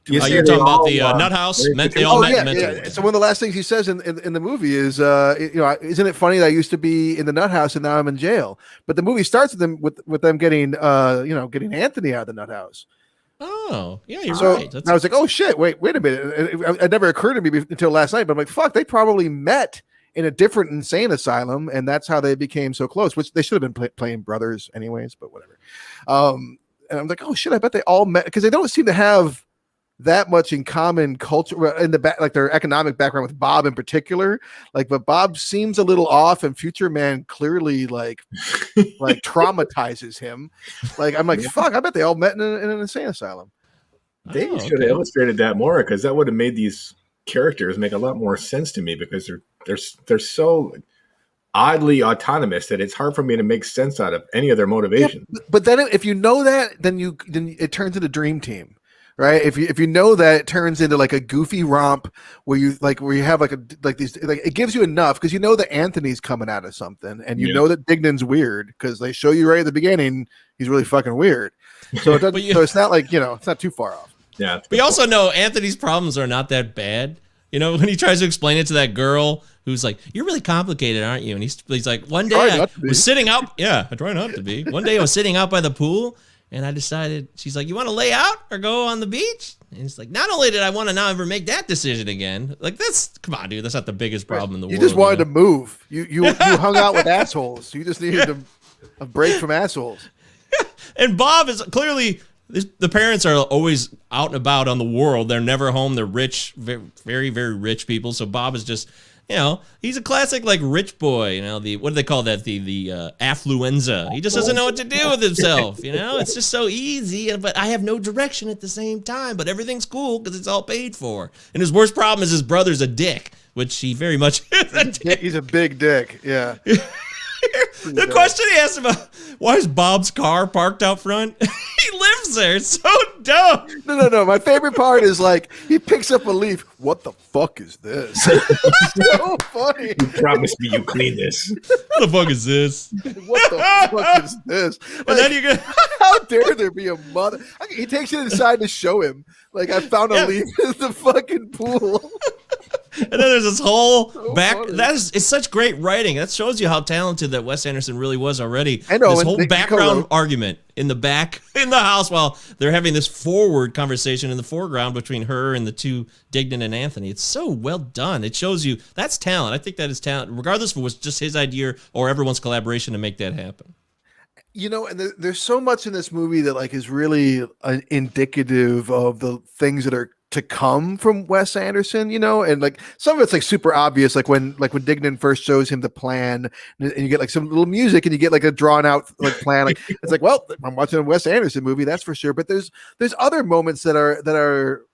You're talking about the nut house. They all met. Yeah. So one of the last things he says in the movie is, isn't it funny that I used to be in the nut house and now I'm in jail? But the movie starts with them getting, getting Anthony out of the nut house. Oh, yeah, you're right. I was like, oh shit, wait a minute. It never occurred to me until last night. But I'm like, fuck, they probably met in a different insane asylum, and that's how they became so close. Which they should have been playing brothers anyways, but whatever. And I'm like, oh shit, I bet they all met, because they don't seem to have that much in common culture in the back, like their economic background with Bob in particular. Like, but Bob seems a little off, and Future Man clearly like traumatizes him. Like, I'm like, fuck, I bet they all met in an insane asylum. They should have illustrated that more, because that would have made these characters make a lot more sense to me, because they're so oddly autonomous that it's hard for me to make sense out of any of their motivation. Yeah, but then if you know that, then it turns into Dream Team. Right. If you know that, it turns into like a goofy romp where you have it gives you enough, because you know that Anthony's coming out of something, and you know that Dignan's weird, because they show you right at the beginning he's really fucking weird. So so it's not like, it's not too far off. Yeah. But you also know Anthony's problems are not that bad. When he tries to explain it to that girl who's like, "You're really complicated, aren't you?" And he's like, "One day I was sitting out. Yeah, I try not to be. One day I was sitting out by the pool, and I decided," she's like, "You want to lay out or go on the beach?" And he's like, "Not only did I want to not ever make that decision again, like, come on, dude, that's not the biggest problem in the world. You just wanted to move. You hung out with assholes. You just needed a break from assholes." And Bob is clearly, the parents are always out and about on the world. They're never home. They're rich, very, very, very rich people. So Bob is just, he's a classic, like, rich boy. What do they call that? The affluenza. He just doesn't know what to do with himself. It's just so easy. But I have no direction at the same time. But everything's cool because it's all paid for. And his worst problem is his brother's a dick, which he very much is a dick. He's a big dick. Yeah. The question he asked about, why is Bob's car parked out front? He lives there. It's so dumb. No. My favorite part is, like, he picks up a leaf. What the fuck is this? So funny. You promised me you clean this. What the fuck is this? What the fuck is this? Like, and then you get, how dare there be a mother? He takes it inside to show him. Like, I found a leaf in the fucking pool. And then there's this whole funny. It's such great writing. That shows you how talented that Wes Anderson really was already. I know, this whole background argument in the house while they're having this forward conversation in the foreground between her and the two, Dignan and Anthony. It's so well done. It shows you that's talent. I think that is talent, regardless if it was just his idea or everyone's collaboration to make that happen. And there's so much in this movie that, like, is really indicative of the things that are to come from Wes Anderson, and, like, some of it's, like, super obvious, like when Dignan first shows him the plan, and you get, like, some little music, and you get, like, a drawn out, like, plan. Like, it's like, well, I'm watching a Wes Anderson movie, that's for sure. But there's other moments that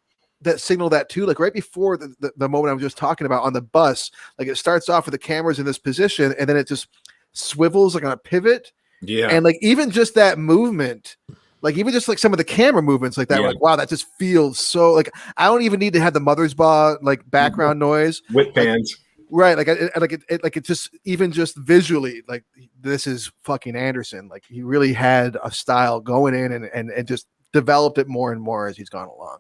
signal that too. Like, right before the moment I was just talking about on the bus, like, it starts off with the cameras in this position, and then it just swivels, like, on a pivot. Yeah. And, like, even just that movement, like, even just, like, some of the camera movements like that, like, wow, that just feels so, like, I don't even need to have the mother's bar, like, background noise. With pans. Right. Like, it just, even just visually, like, this is fucking Anderson. Like, he really had a style going in and just developed it more and more as he's gone along.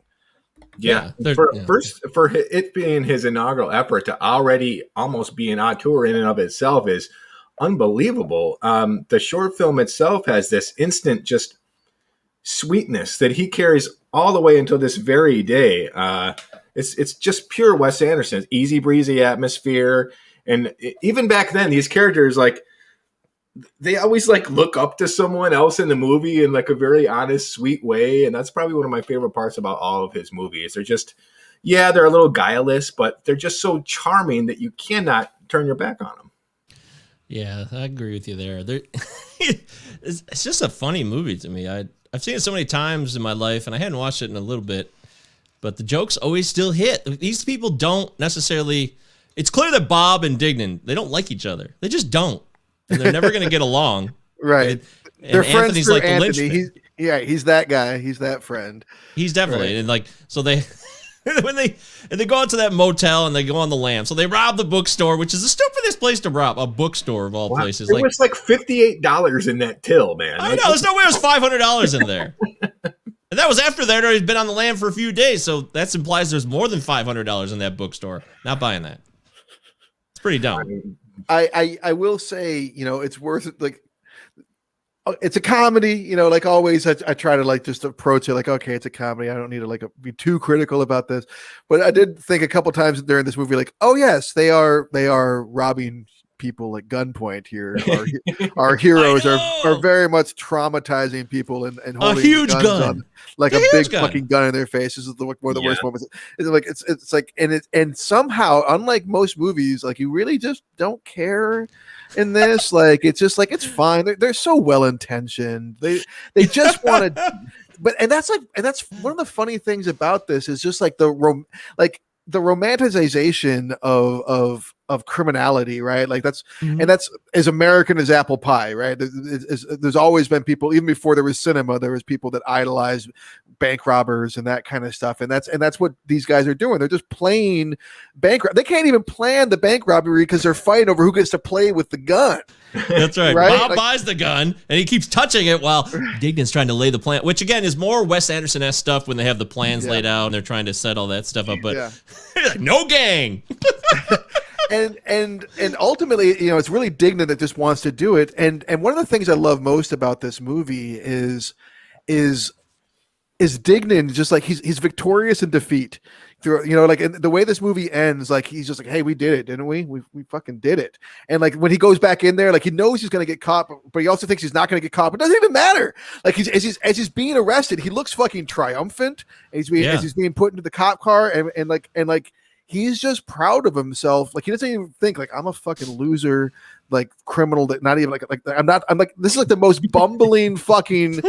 Yeah. For it being his inaugural effort to already almost be an auteur in and of itself is unbelievable. The short film itself has this instant just sweetness that he carries all the way until this very day. It's just pure Wes Anderson, easy breezy atmosphere. And even back then, these characters, like, they always like look up to someone else in the movie in like a very honest, sweet way. And that's probably one of my favorite parts about all of his movies. They're just, yeah, they're a little guileless, but they're just so charming that you cannot turn your back on them. Yeah, I agree with you there. It's just a funny movie to me. I've seen it so many times in my life, and I hadn't watched it in a little bit, but the jokes always still hit. These people don't necessarily. It's clear that Bob and Dignan, they don't like each other. They just don't, and they're never going to get along. Right. And They're friends Anthony's through like the Anthony. linchpin. He's that guy. He's that friend. He's definitely Right. and like so they. When they go out to that motel and they go on the lam, so they rob the bookstore, which is the stupidest place to rob, a bookstore of all places. It was like $58 in that till, man. I know, there's no way there's $500 in there, and that was after they'd already been on the lam for a few days. So that implies there's more than $500 in that bookstore. Not buying that. It's pretty dumb. I will say, it's worth it. Like, it's a comedy, like always. I try to like just approach it like, okay, it's a comedy. I don't need to like be too critical about this, but I did think a couple times during this movie, like, oh yes, they are robbing people at gunpoint here. Our heroes are very much traumatizing people and holding a huge guns gun, on, like a big fucking gun in their face. This is one of the worst moments. It's like it's like and somehow, unlike most movies, like you really just don't care in this. Like it's just like it's fine. They're so well intentioned. They just want to, but that's one of the funny things about this is just like the romanticization of criminality, right? Like that's and that's as American as apple pie, right? There's always been people, even before there was cinema, there was people that idolized bank robbers and that kind of stuff, and that's what these guys are doing. They're just playing bank. They can't even plan the bank robbery because they're fighting over who gets to play with the gun. That's right. Right? Bob buys the gun and he keeps touching it while Dignan's trying to lay the plan, which again is more Wes Anderson-esque stuff when they have the plans laid out and they're trying to set all that stuff up. But no gang. and ultimately, it's really Dignan that just wants to do it. And one of the things I love most about this movie is Dignan just like he's victorious in defeat. Through, like the way this movie ends, like he's just like, hey, we did it, didn't we? We fucking did it. And like when he goes back in there, like he knows he's gonna get caught, but he also thinks he's not gonna get caught. But it doesn't even matter. Like as he's being arrested, he looks fucking triumphant. As he's being put into the cop car, and like he's just proud of himself. Like he doesn't even think like I'm a fucking loser, like criminal that not even like I'm like this is like the most bumbling fucking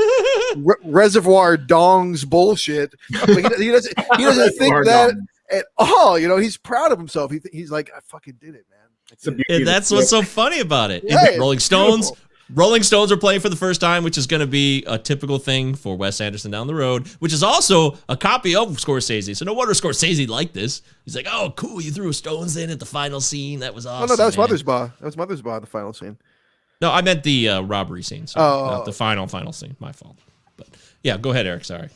Reservoir Dongs bullshit. But he doesn't think that at all. He's proud of himself. He's like, I fucking did it, man. And that's what's so funny about it. Yeah, Rolling Stones are playing for the first time, which is going to be a typical thing for Wes Anderson down the road, which is also a copy of Scorsese. So no wonder Scorsese liked this. He's like, oh, cool, you threw Stones in at the final scene. That was awesome. Oh, no, that was Mother's Baugh. That was Mother's Baugh, the final scene. No, I meant the robbery scene. Not the final scene. My fault. But yeah, go ahead, Eric. Sorry.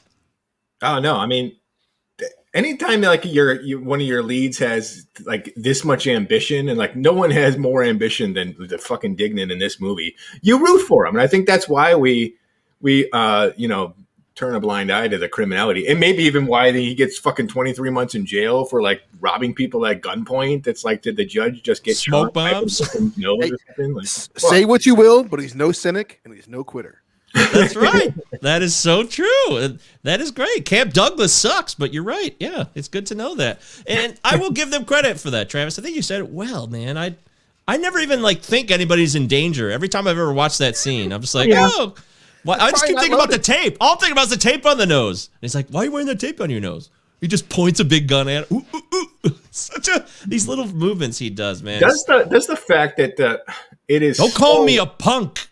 Oh, no. I mean, anytime like one of your leads has like this much ambition, and like no one has more ambition than the fucking Dignan in this movie, you root for him. And I think that's why we turn a blind eye to the criminality, and maybe even why he gets fucking 23 months in jail for like robbing people at gunpoint. It's like, did the judge just get smoke bombs? Say what you will, but he's no cynic and he's no quitter. That's right. That is so true. That is great. Camp Douglas sucks, but you're right. Yeah, it's good to know that. And I will give them credit for that, Travis. I think you said it well, man. I never even like think anybody's in danger. Every time I've ever watched that scene, I'm just like, oh. Well, I just keep thinking about the tape. All I'm thinking about is the tape on the nose. And he's like, why are you wearing the tape on your nose? He just points a big gun at it. Ooh, ooh, ooh. These little movements he does, man. Does the fact that it is don't call me a punk.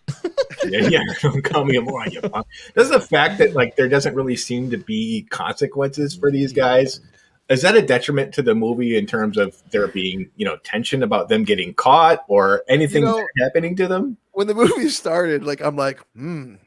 yeah, don't call me a moron, you punk. Does the fact that like there doesn't really seem to be consequences for these guys, is that a detriment to the movie in terms of there being tension about them getting caught or anything happening to them? When the movie started, like I'm like,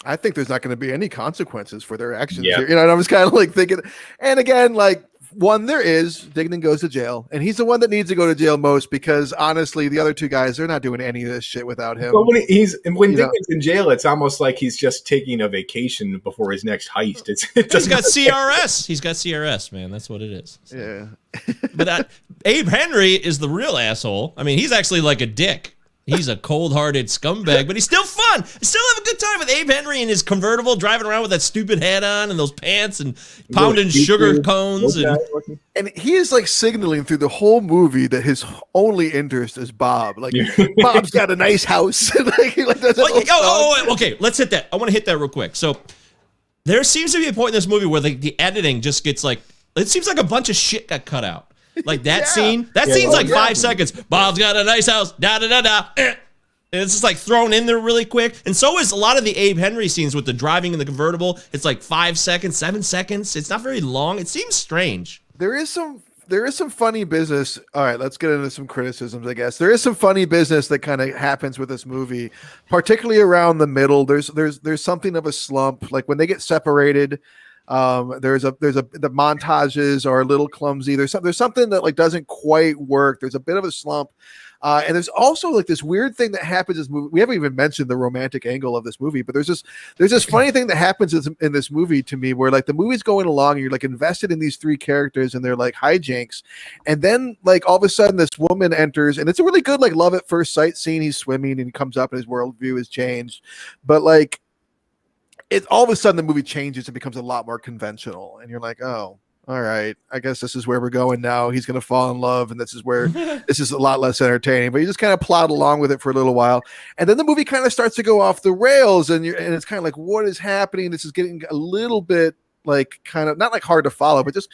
I think there's not going to be any consequences for their actions here. And I was kind of like thinking, and again, like one, there is Dignan goes to jail, and he's the one that needs to go to jail most because honestly, the other two guys, they're not doing any of this shit without him. Well, when Dignan's in jail, it's almost like he's just taking a vacation before his next heist. He's got CRS. He's got CRS, man. That's what it is. So. Yeah. But Abe Henry is the real asshole. I mean, he's actually like a dick. He's a cold-hearted scumbag, but he's still fun. I still have a good time with Abe Henry and his convertible, driving around with that stupid hat on and those pants and pounding sugar cones. And he is like signaling through the whole movie that his only interest is Bob. Like, Bob's got a nice house. Okay, let's hit that. I want to hit that real quick. So there seems to be a point in this movie where the editing just gets like, it seems like a bunch of shit got cut out. Like that scene. That scene's like 5 seconds. Bob's got a nice house. Da da da da. And it's just like thrown in there really quick. And so is a lot of the Abe Henry scenes with the driving in the convertible. It's like 5 seconds, 7 seconds. It's not very long. It seems strange. There is some funny business. All right, let's get into some criticisms, I guess. There is some funny business that kind of happens with this movie, particularly around the middle. There's something of a slump. Like when they get separated. The montages are a little clumsy. There's something that like doesn't quite work. There's a bit of a slump, and there's also like this weird thing that happens in this movie. We haven't even mentioned the romantic angle of this movie, but there's this funny thing that happens in this movie to me, where like the movie's going along and you're like invested in these three characters and they're like hijinks, and then like all of a sudden this woman enters, and it's a really good like love at first sight scene. He's swimming and he comes up and his worldview has changed, but like. All of a sudden the movie changes and becomes a lot more conventional, and you're like, oh, all right, I guess this is where we're going now. He's going to fall in love, and this is where this is a lot less entertaining, but you just kind of plod along with it for a little while. And then the movie kind of starts to go off the rails, and it's kind of like, what is happening? This is getting a little bit like kind of not like hard to follow, but just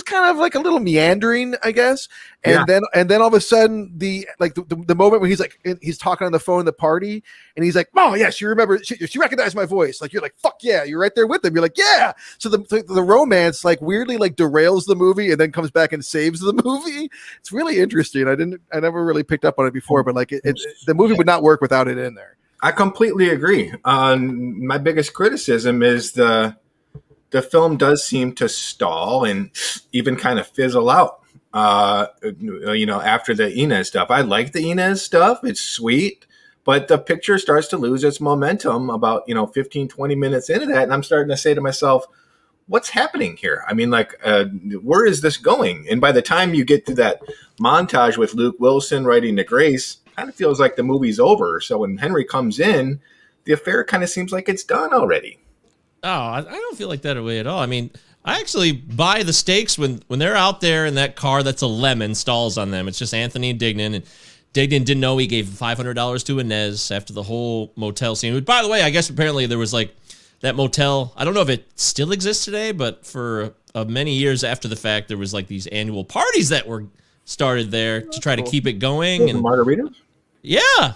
kind of like a little meandering, I guess. And then all of a sudden the moment when he's talking on the phone at the party and he's like, oh yeah, she recognized my voice. Like you're like, fuck yeah, you're right there with him. You're like, yeah. So the romance like weirdly like derails the movie and then comes back and saves the movie. It's really interesting. I never really picked up on it before, but like the movie would not work without it in there. I completely agree. My biggest criticism is the film does seem to stall and even kind of fizzle out, after the Inez stuff. I like the Inez stuff. It's sweet, but the picture starts to lose its momentum about, 15, 20 minutes into that. And I'm starting to say to myself, what's happening here? I mean, like, where is this going? And by the time you get to that montage with Luke Wilson writing to Grace, kind of feels like the movie's over. So when Henry comes in, the affair kind of seems like it's done already. Oh, I don't feel like that way at all. I mean, I actually buy the stakes when they're out there in that car that's a lemon stalls on them. It's just Anthony and Dignan. And Dignan didn't know he gave $500 to Inez after the whole motel scene. But by the way, I guess apparently there was like that motel. I don't know if it still exists today, but for many years after the fact, there was like these annual parties that were started there to try to keep it going. And margaritas? Yeah.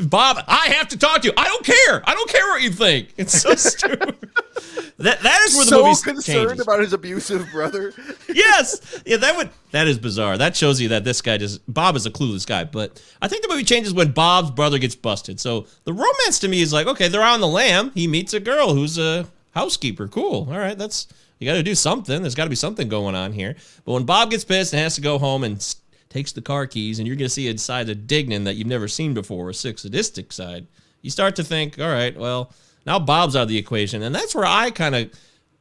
Bob, I have to talk to you. I don't care. I don't care what you think. It's so stupid. That is where the movie's concerned changes. About his abusive brother. Yes. Yeah, that is bizarre. That shows you that this guy Bob is a clueless guy. But I think the movie changes when Bob's brother gets busted. So the romance to me is like, okay, they're on the lam. He meets a girl who's a housekeeper. Cool. All right, you got to do something. There's got to be something going on here. But when Bob gets pissed and has to go home and takes the car keys, and you're going to see a side of Dignan that you've never seen before, a sadistic side, you start to think, all right, well, now Bob's out of the equation. And that's where I get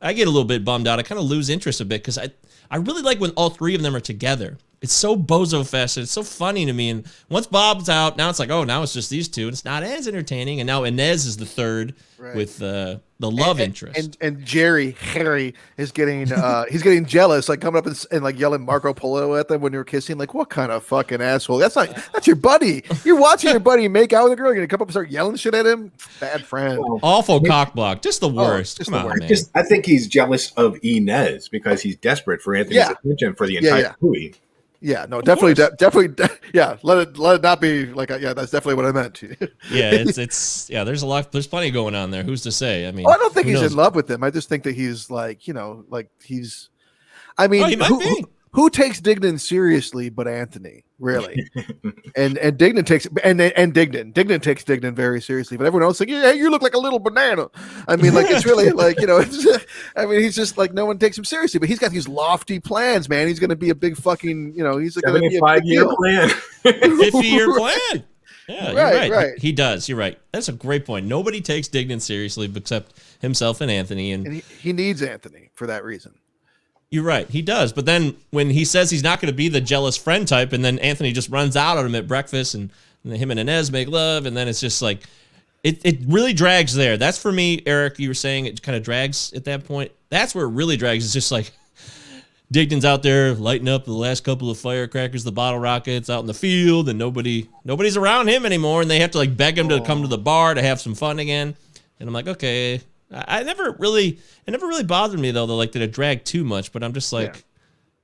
a little bit bummed out. I kind of lose interest a bit because I really like when all three of them are together. It's so bozo-fest. It's so funny to me. And once Bob's out, now it's like, oh, now it's just these two. And it's not as entertaining. And now Inez is the third with the love interest. And Harry is getting he's getting jealous, like coming up and like yelling Marco Polo at them when they were kissing. Like, what kind of fucking asshole? That's your buddy. You're watching your buddy make out with a girl. You're gonna come up and start yelling shit at him. Bad friend. Awful cockblock. Just the worst. Just Come the on, worst. man. I think he's jealous of Inez because he's desperate for Anthony's attention for the entire movie. Yeah, no, definitely. Yeah, let it not be like, that's definitely what I meant. Yeah, it's there's plenty going on there. Who's to say? I mean, I don't think he's in love with him. I just think that he's like, he's. I mean, he might be. Who takes Dignan seriously but Anthony, really? and Dignan takes Dignan takes Dignan very seriously, but everyone else is like, yeah, you look like a little banana. I mean, like, it's really like, I mean, he's just like, no one takes him seriously, but he's got these lofty plans, man. He's going to be a big fucking, he's going to be a 5-year plan, 50-year plan. Yeah, you're right. He does. You're right. That's a great point. Nobody takes Dignan seriously except himself and Anthony, and he needs Anthony for that reason. You're right. He does. But then when he says he's not going to be the jealous friend type, and then Anthony just runs out on him at breakfast, and and then him and Inez make love, and then it's just like it really drags there. That's for me, Eric. You were saying it kind of drags at that point. That's where it really drags. It's just like Digdon's out there lighting up the last couple of firecrackers, the bottle rockets out in the field, and nobody's around him anymore, and they have to like beg him to come to the bar to have some fun again. And I'm like, okay. It never really bothered me though, that it dragged too much, but I'm just like,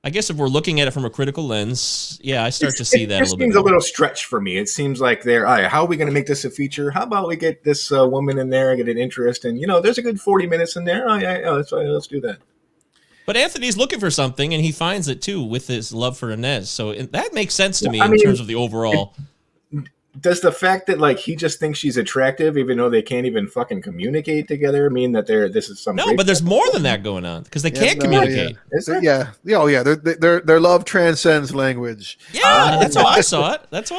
I guess if we're looking at it from a critical lens, I start to see that a little bit. It seems a little stretch for me. It seems like they're, all right, how are we going to make this a feature? How about we get this woman in there and get an interest? And, there's a good 40 minutes in there. Let's do that. But Anthony's looking for something, and he finds it too with his love for Inez. So that makes sense to me in terms of the overall. Does the fact that he just thinks she's attractive, even though they can't even fucking communicate together, mean that this is some? No, but there's more than that going on because they can't communicate. Yeah. Oh yeah. Their love transcends language. Yeah, that's how I saw it. That's how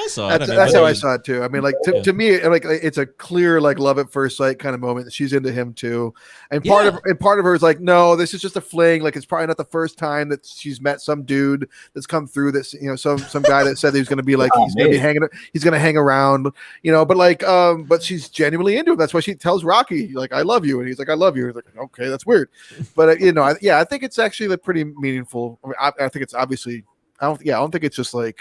I saw it too. I mean, to me, it's a clear love at first sight kind of moment. She's into him too, and part of her is like, no, this is just a fling. It's probably not the first time that she's met some dude that's come through this. Some guy that said he was going to be he's going to hang around, but she's genuinely into him. That's why she tells Rocky, I love you, and he's like, I love you. He's like, okay, that's weird, but I think it's actually pretty meaningful. I think it's obviously, I don't think it's just a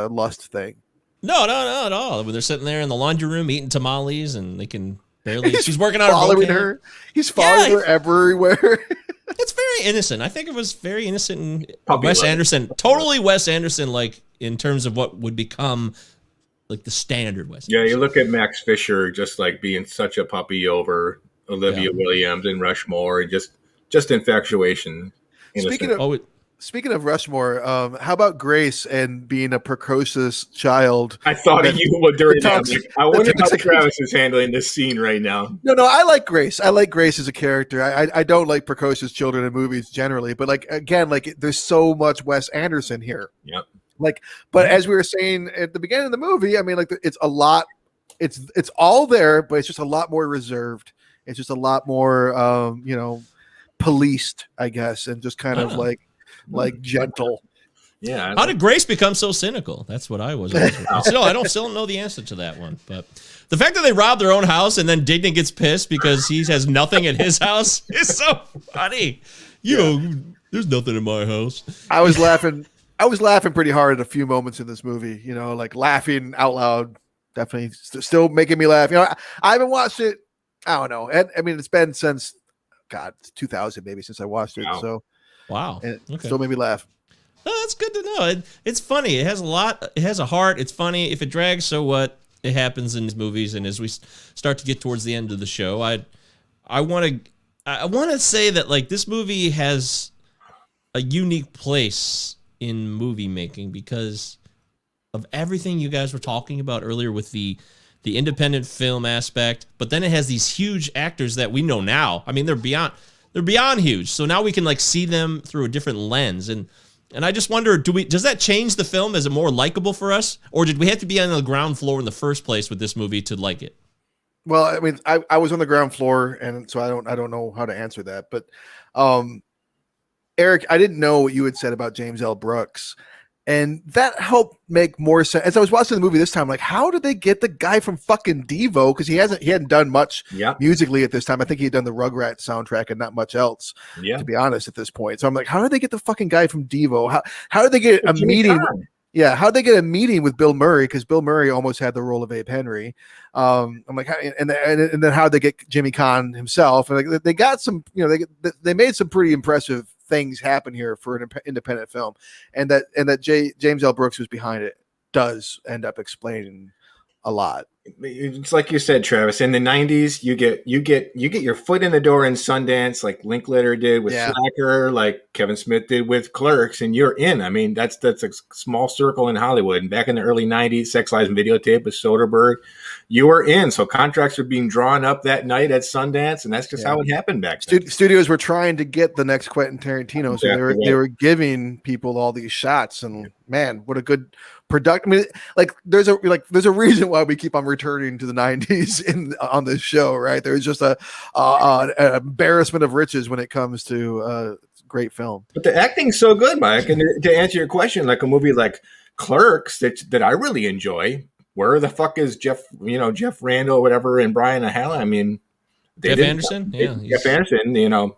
lust thing. No, at all. When they're sitting there in the laundry room eating tamales, and they can barely. She's working on her. He's following her everywhere. It's very innocent. I think it was very innocent. And Wes Anderson, totally Wes Anderson, in terms of what would become the standard Wes. Yeah, you look at Max Fisher just being such a puppy over Olivia Williams and Rushmore, and just infatuation. Speaking of Rushmore, how about Grace and being a precocious child? I thought of you during that. I wonder how Travis is handling this scene right now. No, I like Grace. I like Grace as a character. I don't like precocious children in movies generally, but there's so much Wes Anderson here. Yep. But as we were saying at the beginning of the movie, I mean, it's a lot. It's all there, but it's just a lot more reserved. It's just a lot more, policed, I guess, and just kind of gentle. Yeah. How did Grace become so cynical? That's what I was. I still know the answer to that one. But the fact that they robbed their own house and then Dignan gets pissed because he has nothing at his house is so funny. There's nothing in my house. I was laughing pretty hard at a few moments in this movie, laughing out loud. Definitely still making me laugh. I haven't watched it. I don't know. I mean, it's been since 2000 maybe since I watched it. Wow. So wow. And it still made me laugh. Oh, that's good to know. It's funny. It has a lot. It has a heart. It's funny. If it drags, so what? It happens in these movies. And as we start to get towards the end of the show, I want to say that this movie has a unique place in movie making because of everything you guys were talking about earlier with the independent film aspect, but then it has these huge actors that we know now. I mean, they're beyond huge. So now we can see them through a different lens. And I just wonder, does that change the film? Is it more likable for us, or did we have to be on the ground floor in the first place with this movie to like it? Well, I mean, I was on the ground floor, and so I don't know how to answer that. But Eric, I didn't know what you had said about James L. Brooks, and that helped make more sense. As I was watching the movie this time, how did they get the guy from fucking Devo? Because he hadn't done much musically at this time. I think he had done the Rugrats soundtrack and not much else, to be honest, at this point. So I'm like, how did they get the fucking guy from Devo? How did they get a meeting? Yeah, how did they get a meeting with Bill Murray? Because Bill Murray almost had the role of Abe Henry. I'm like, and then how did they get Jimmy Caan himself? And they got some, they made some pretty impressive things happen here for an independent film, and that James L. Brooks was behind it does end up explaining a lot. It's like you said, Travis. In the '90s, you get your foot in the door in Sundance, like Linklater did with Slacker, like Kevin Smith did with Clerks, and you're in. I mean, that's a small circle in Hollywood. And back in the early '90s, Sex, Lies, and Videotape with Soderbergh, you were in. So contracts were being drawn up that night at Sundance, and that's just how it happened back then. Studios were trying to get the next Quentin Tarantino, so they were giving people all these shots, and man, what a good product. I mean, there's a reason why we keep on returning to the 90s on this show, right? There's just an embarrassment of riches when it comes to great film. But the acting's so good, Mike. And to answer your question, like a movie like Clerks that I really enjoy, where the fuck is Jeff Randall, whatever, and Brian O'Halloran? I mean, Jeff Anderson? Yeah. Jeff Anderson,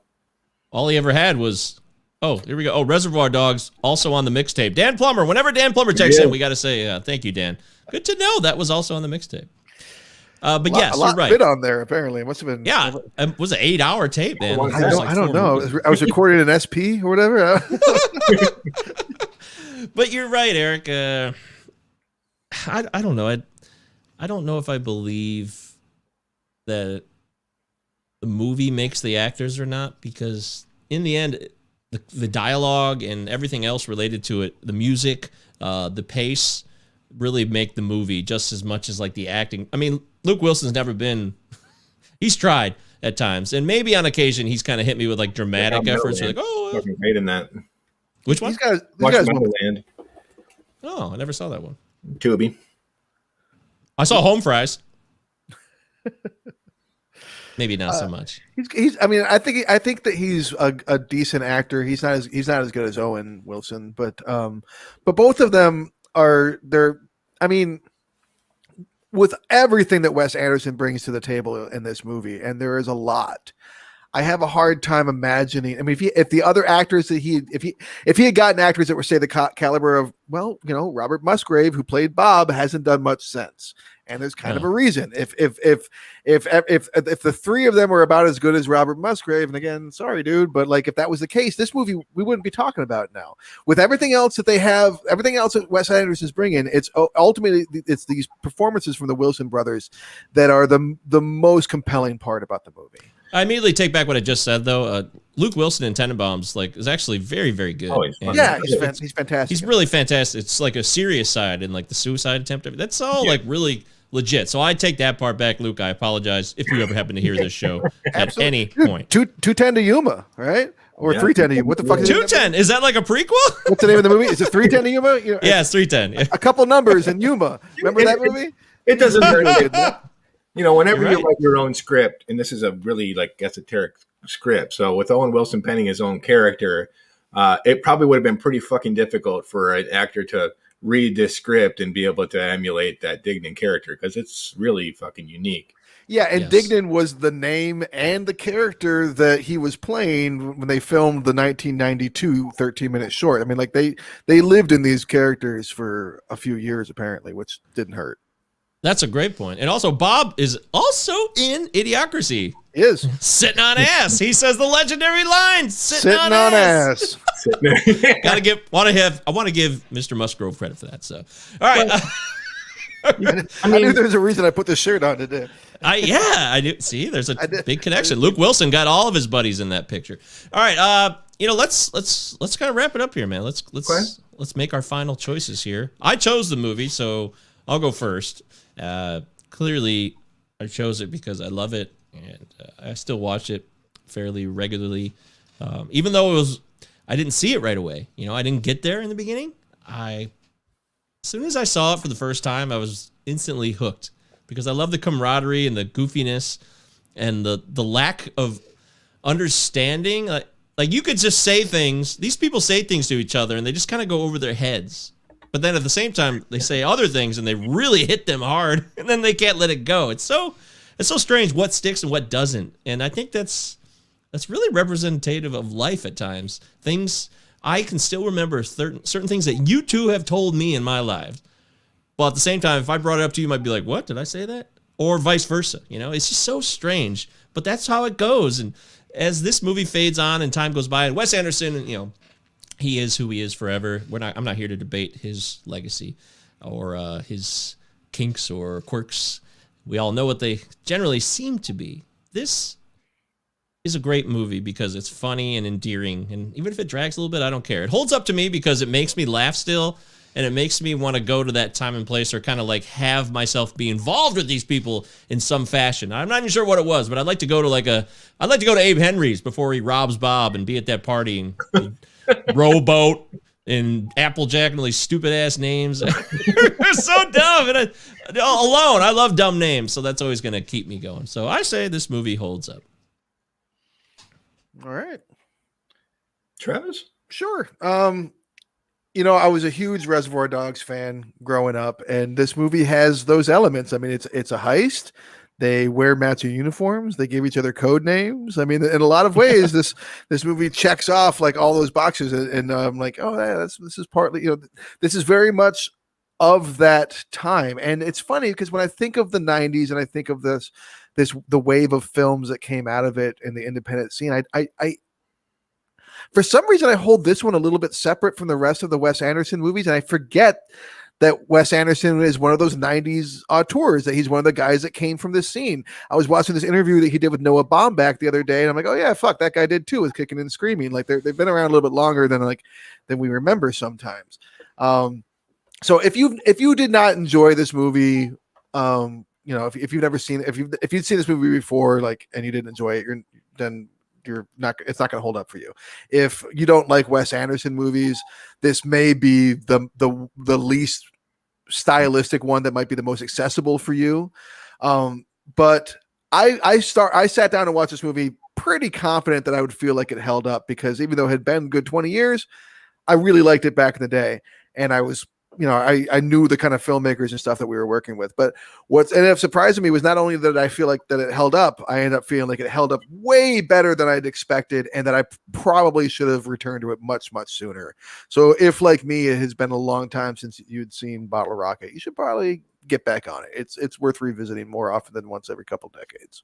all he ever had was, here we go. Oh, Reservoir Dogs, also on the mixtape. Dan Plummer, whenever Dan Plummer texts in, we got to say, thank you, Dan. Good to know that was also on the mixtape. But yes, you're right. Bit on there, apparently. It must have been. Yeah, it was an 8-hour tape, man. I don't know. I was recording an SP or whatever. But you're right, Eric. I don't know. I don't know if I believe that the movie makes the actors or not, because in the end, the dialogue and everything else related to it, the music, the pace, really make the movie just as much as like the acting. I mean, Luke Wilson's never been, he's tried at times, and maybe on occasion he's kind of hit me with like dramatic efforts. Like, fucking great in that. Which one? These guys Wonderland. Oh, I never saw that one. Tubi. I saw Home Fries. Maybe not so much. He's. I mean, I think that he's a decent actor. He's not as good as Owen Wilson, but both of them are. I mean, with everything that Wes Anderson brings to the table in this movie, and there is a lot. I have a hard time imagining. I mean, if the other actors that if he had gotten actors that were, say, the caliber of, Robert Musgrave, who played Bob, hasn't done much since, and there's kind of a reason. If the three of them were about as good as Robert Musgrave, and again, sorry, dude, but like if that was the case, this movie we wouldn't be talking about it now. With everything else that they have, everything else that Wes Anderson's bringing, it's ultimately it's these performances from the Wilson brothers that are the most compelling part about the movie. I immediately take back what I just said, though. Luke Wilson in Tenenbaums is actually very, very good. Oh, he's fantastic. He's really fantastic. It's like a serious side and like the suicide attempt. That's all like really legit. So I take that part back, Luke. I apologize if you ever happen to hear this show at any point. 210 to Yuma, right? Or 310 to Yuma. What the fuck is 210? Is that like a prequel? What's the name of the movie? Is it 310 to Yuma? Yeah, it's 310. A couple numbers in Yuma. Remember that movie? It doesn't hurt. Whenever You're you right. write your own script, and this is a really like esoteric script. So with Owen Wilson penning his own character, it probably would have been pretty fucking difficult for an actor to read this script and be able to emulate that Dignan character, because it's really fucking unique. Yeah, and yes. Dignan was the name and the character that he was playing when they filmed the 1992 13-minute short. I mean, like they lived in these characters for a few years, apparently, which didn't hurt. That's a great point. And also, Bob is also in Idiocracy. He is. Sitting on ass. He says the legendary line, sitting on ass. I want to give Mr. Musgrove credit for that. So, all right. I knew there was a reason I put this shirt on today. I do. See, there's a big connection. Luke Wilson got all of his buddies in that picture. All right. Let's kind of wrap it up here, man. Let's make our final choices here. I chose the movie, so I'll go first. Clearly, I chose it because I love it, and I still watch it fairly regularly. Even though I didn't see it right away. I didn't get there in the beginning. As soon as I saw it for the first time, I was instantly hooked because I love the camaraderie and the goofiness and the lack of understanding. Like you could just say things. These people say things to each other, and they just kind of go over their heads. But then at the same time, they say other things and they really hit them hard, and then they can't let it go. It's so strange what sticks and what doesn't. And I think that's really representative of life at times. Things I can still remember certain things that you two have told me in my life. Well, at the same time, if I brought it up to you, you might be like, "What? Did I say that?" Or vice versa. It's just so strange. But that's how it goes. And as this movie fades on and time goes by, and Wes Anderson, he is who he is forever. I'm not here to debate his legacy or his kinks or quirks. We all know what they generally seem to be. This is a great movie because it's funny and endearing. And even if it drags a little bit, I don't care. It holds up to me because it makes me laugh still. And it makes me want to go to that time and place or kind of like have myself be involved with these people in some fashion. I'm not even sure what it was, but I'd like to go to Abe Henry's before he robs Bob and be at that party and Rowboat and Applejack and all these stupid ass names. They're so dumb. And alone, I love dumb names, so that's always going to keep me going. So I say this movie holds up. All right. Travis? Sure. I was a huge Reservoir Dogs fan growing up, and this movie has those elements. I mean, it's a heist. They wear matching uniforms. They give each other code names. I mean, in a lot of ways, this movie checks off like all those boxes, and I'm like, oh, yeah, this is partly, this is very much of that time. And it's funny because when I think of the '90s and I think of the wave of films that came out of it in the independent scene, I for some reason I hold this one a little bit separate from the rest of the Wes Anderson movies, and I forget that Wes Anderson is one of those '90s auteurs, that he's one of the guys that came from this scene. I was watching this interview that he did with Noah Baumbach the other day, and I'm like, oh yeah, fuck, that guy did too, with Kicking and Screaming. Like they've been around a little bit longer than we remember sometimes. So if you did not enjoy this movie, if you've never seen, if you'd seen this movie before, like, and you didn't enjoy it, it's not going to hold up for you. If you don't like Wes Anderson movies, this may be the least stylistic one that might be the most accessible for you. But I sat down and watched this movie pretty confident that I would feel like it held up, because even though it had been good 20 years, I really liked it back in the day. And I was, I knew the kind of filmmakers and stuff that we were working with. But what ended up surprising me was not only that I feel like that it held up, I ended up feeling like it held up way better than I'd expected, and that I probably should have returned to it much, much sooner. So if, like me, it has been a long time since you'd seen Bottle Rocket, you should probably get back on it. It's worth revisiting more often than once every couple decades.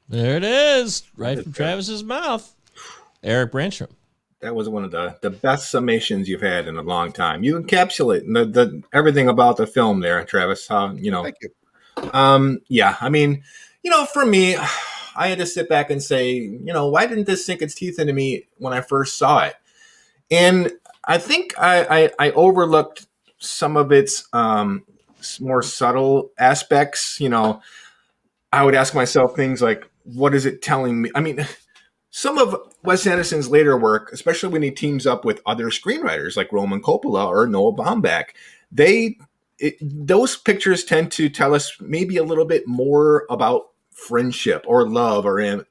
There it is, right from Travis's mouth. Eric Branstrom. That was one of the best summations you've had in a long time. You encapsulate the everything about the film there, Travis. Thank you. Yeah, I mean, for me, I had to sit back and say, why didn't this sink its teeth into me when I first saw it? And I think I overlooked some of its more subtle aspects. I would ask myself things like, what is it telling me? I mean, some of Wes Anderson's later work, especially when he teams up with other screenwriters like Roman Coppola or Noah Baumbach, those pictures tend to tell us maybe a little bit more about friendship or love or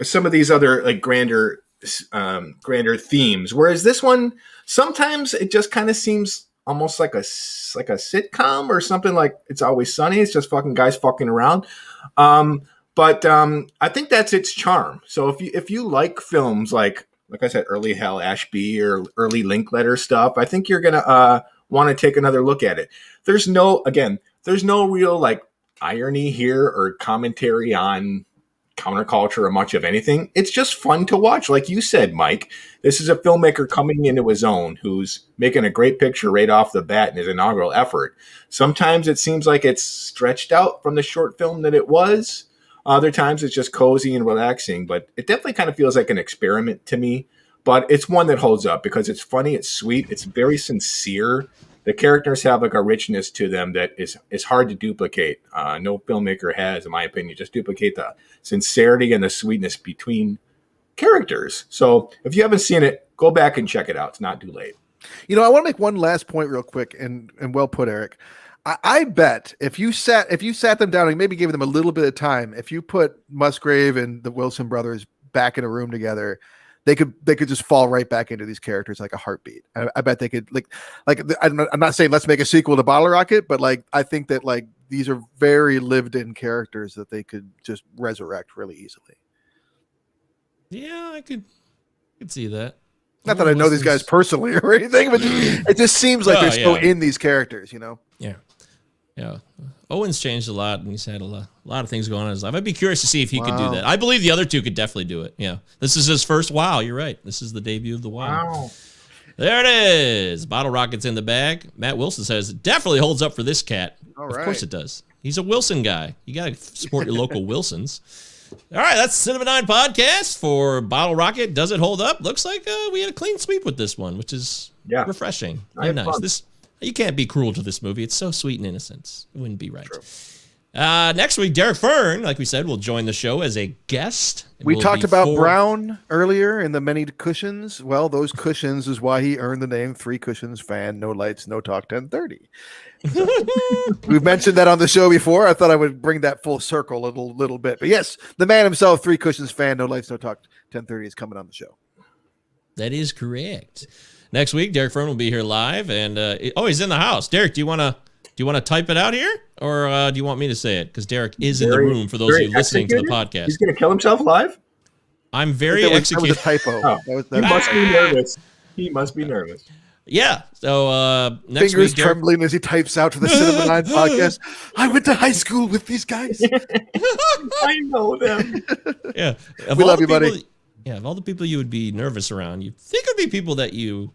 some of these other like grander themes. Whereas this one, sometimes it just kind of seems almost like a sitcom or something, like It's Always Sunny. It's just fucking guys fucking around. But I think that's its charm. So if you like films like I said, early Hal Ashby or early Linkletter stuff, I think you're gonna want to take another look at it. There's no real like irony here or commentary on counterculture or much of anything. It's just fun to watch. Like you said, Mike, this is a filmmaker coming into his own who's making a great picture right off the bat in his inaugural effort. Sometimes it seems like it's stretched out from the short film that it was. Other times it's just cozy and relaxing, but it definitely kind of feels like an experiment to me. But it's one that holds up because it's funny, it's sweet, it's very sincere. The characters have like a richness to them that is hard to duplicate. No filmmaker has, in my opinion, just duplicate the sincerity and the sweetness between characters. So if you haven't seen it, go back and check it out. It's not too late. I want to make one last point real quick, and well put, Eric. I bet if you sat them down and maybe gave them a little bit of time, if you put Musgrave and the Wilson brothers back in a room together, they could just fall right back into these characters like a heartbeat. I bet they could like I'm not saying let's make a sequel to Bottle Rocket, but like I think that like these are very lived in characters that they could just resurrect really easily. Yeah, I could see that. Not that I know these guys personally or anything, but it just seems like they're still in these characters, Yeah. Owen's changed a lot, and he's had a lot of things going on in his life. I'd be curious to see if he could do that. I believe the other two could definitely do it. Yeah. This is his first wow. You're right. This is the debut of the wow. There it is. Bottle Rocket's in the bag. Matt Wilson says it definitely holds up for this cat. All right. Of course it does. He's a Wilson guy. You got to support your local Wilsons. All right, that's Cinema 9 Podcast for Bottle Rocket. Does it hold up? Looks like we had a clean sweep with this one, which is refreshing and nice. You can't be cruel to this movie. It's so sweet and innocent. It wouldn't be right. Next week, Derek Fern, like we said, will join the show as a guest. We talked about Brown earlier in the many cushions. Well, those cushions is why he earned the name Three Cushions Fan, No Lights, No Talk 1030. So, we've mentioned that on the show before. I thought I would bring that full circle a little bit. But yes, the man himself, Three Cushions Fan, No Lights, No Talk 1030 is coming on the show. That is correct. Next week, Derek Fern will be here live, and he's in the house. Derek, do you want to type it out here, or do you want me to say it? Because Derek is in the room for those of you listening to the podcast. He's going to kill himself live? I'm very executed. That was a typo. Oh, he must be nervous. He must be nervous. Yeah. So next fingers week, Derek, trembling as he types out to the Cinema 9 podcast. I went to high school with these guys. I know them. Yeah. We love you, buddy. Yeah, of all the people you would be nervous around, you'd think it'd be people that you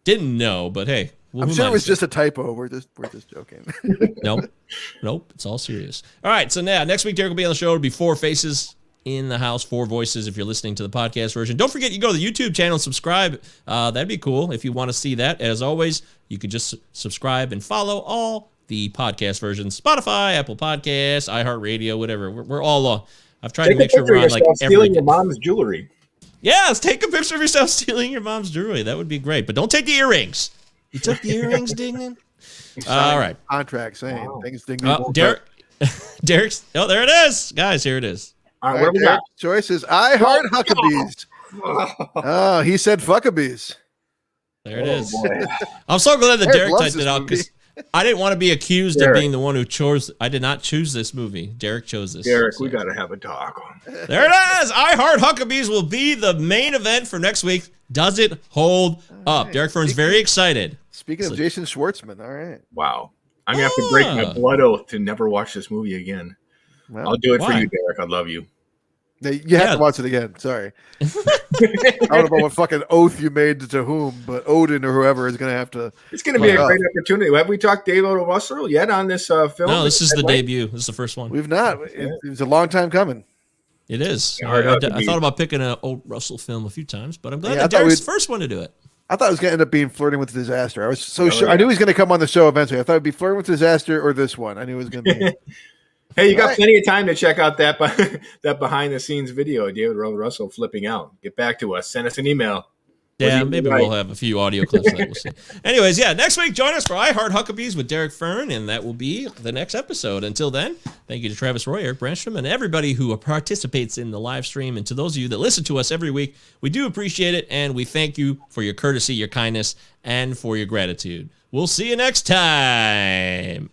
didn't know, but hey. I'm sure it was just a typo. We're just joking. Nope. It's all serious. All right, so now next week Derek will be on the show. It'll be 4 faces in the house, 4 voices if you're listening to the podcast version. Don't forget, you go to the YouTube channel and subscribe. That'd be cool if you want to see that. As always, you could just subscribe and follow all the podcast versions. Spotify, Apple Podcasts, iHeartRadio, whatever. We're all on. I've tried to make sure we're on like stealing your mom's jewelry. Yes, take a picture of yourself stealing your mom's jewelry. That would be great. But don't take the earrings. You took the earrings, Dignan? All right. Contract saying things Derek's. Oh, there it is. Guys, here it is. All right, what do we got? Choice is I Heart Huckabees. Oh, he said Fuckabees. There it is. Boy. I'm so glad that Derek typed it out movie. because I didn't want to be accused of being the one who chose. I did not choose this movie. Derek chose this. Derek, we got to have a talk. There it is. I Heart Huckabees will be the main event for next week. Does it hold up? Derek Fern's very excited. Speaking of Jason Schwartzman, all right. Wow. I'm going to have to break my blood oath to never watch this movie again. Well, I'll do it for you, Derek. I love you. You have to watch it again. Sorry. I don't know what fucking oath you made to whom, but Odin or whoever is going to have to. It's going to be a great opportunity. Have we talked David O. Russell yet on this film? No, this is the debut. This is the first one. We've not. It's a long time coming. It is. Yeah, I thought about picking an old Russell film a few times, but I'm glad that Derek's the first one to do it. I thought it was going to end up being Flirting with Disaster. I was so sure. I knew he was going to come on the show eventually. I thought it'd be Flirting with Disaster or this one. I knew it was going to be. Hey, you got plenty of time to check out that behind the scenes video of David O. Russell flipping out. Get back to us. Send us an email. Yeah, maybe we'll have a few audio clips that we'll see. Anyways, next week, join us for I Heart Huckabees with Derek Fern, and that will be the next episode. Until then, thank you to Travis Roy, Eric Branstrom, and everybody who participates in the live stream. And to those of you that listen to us every week, we do appreciate it, and we thank you for your courtesy, your kindness, and for your gratitude. We'll see you next time.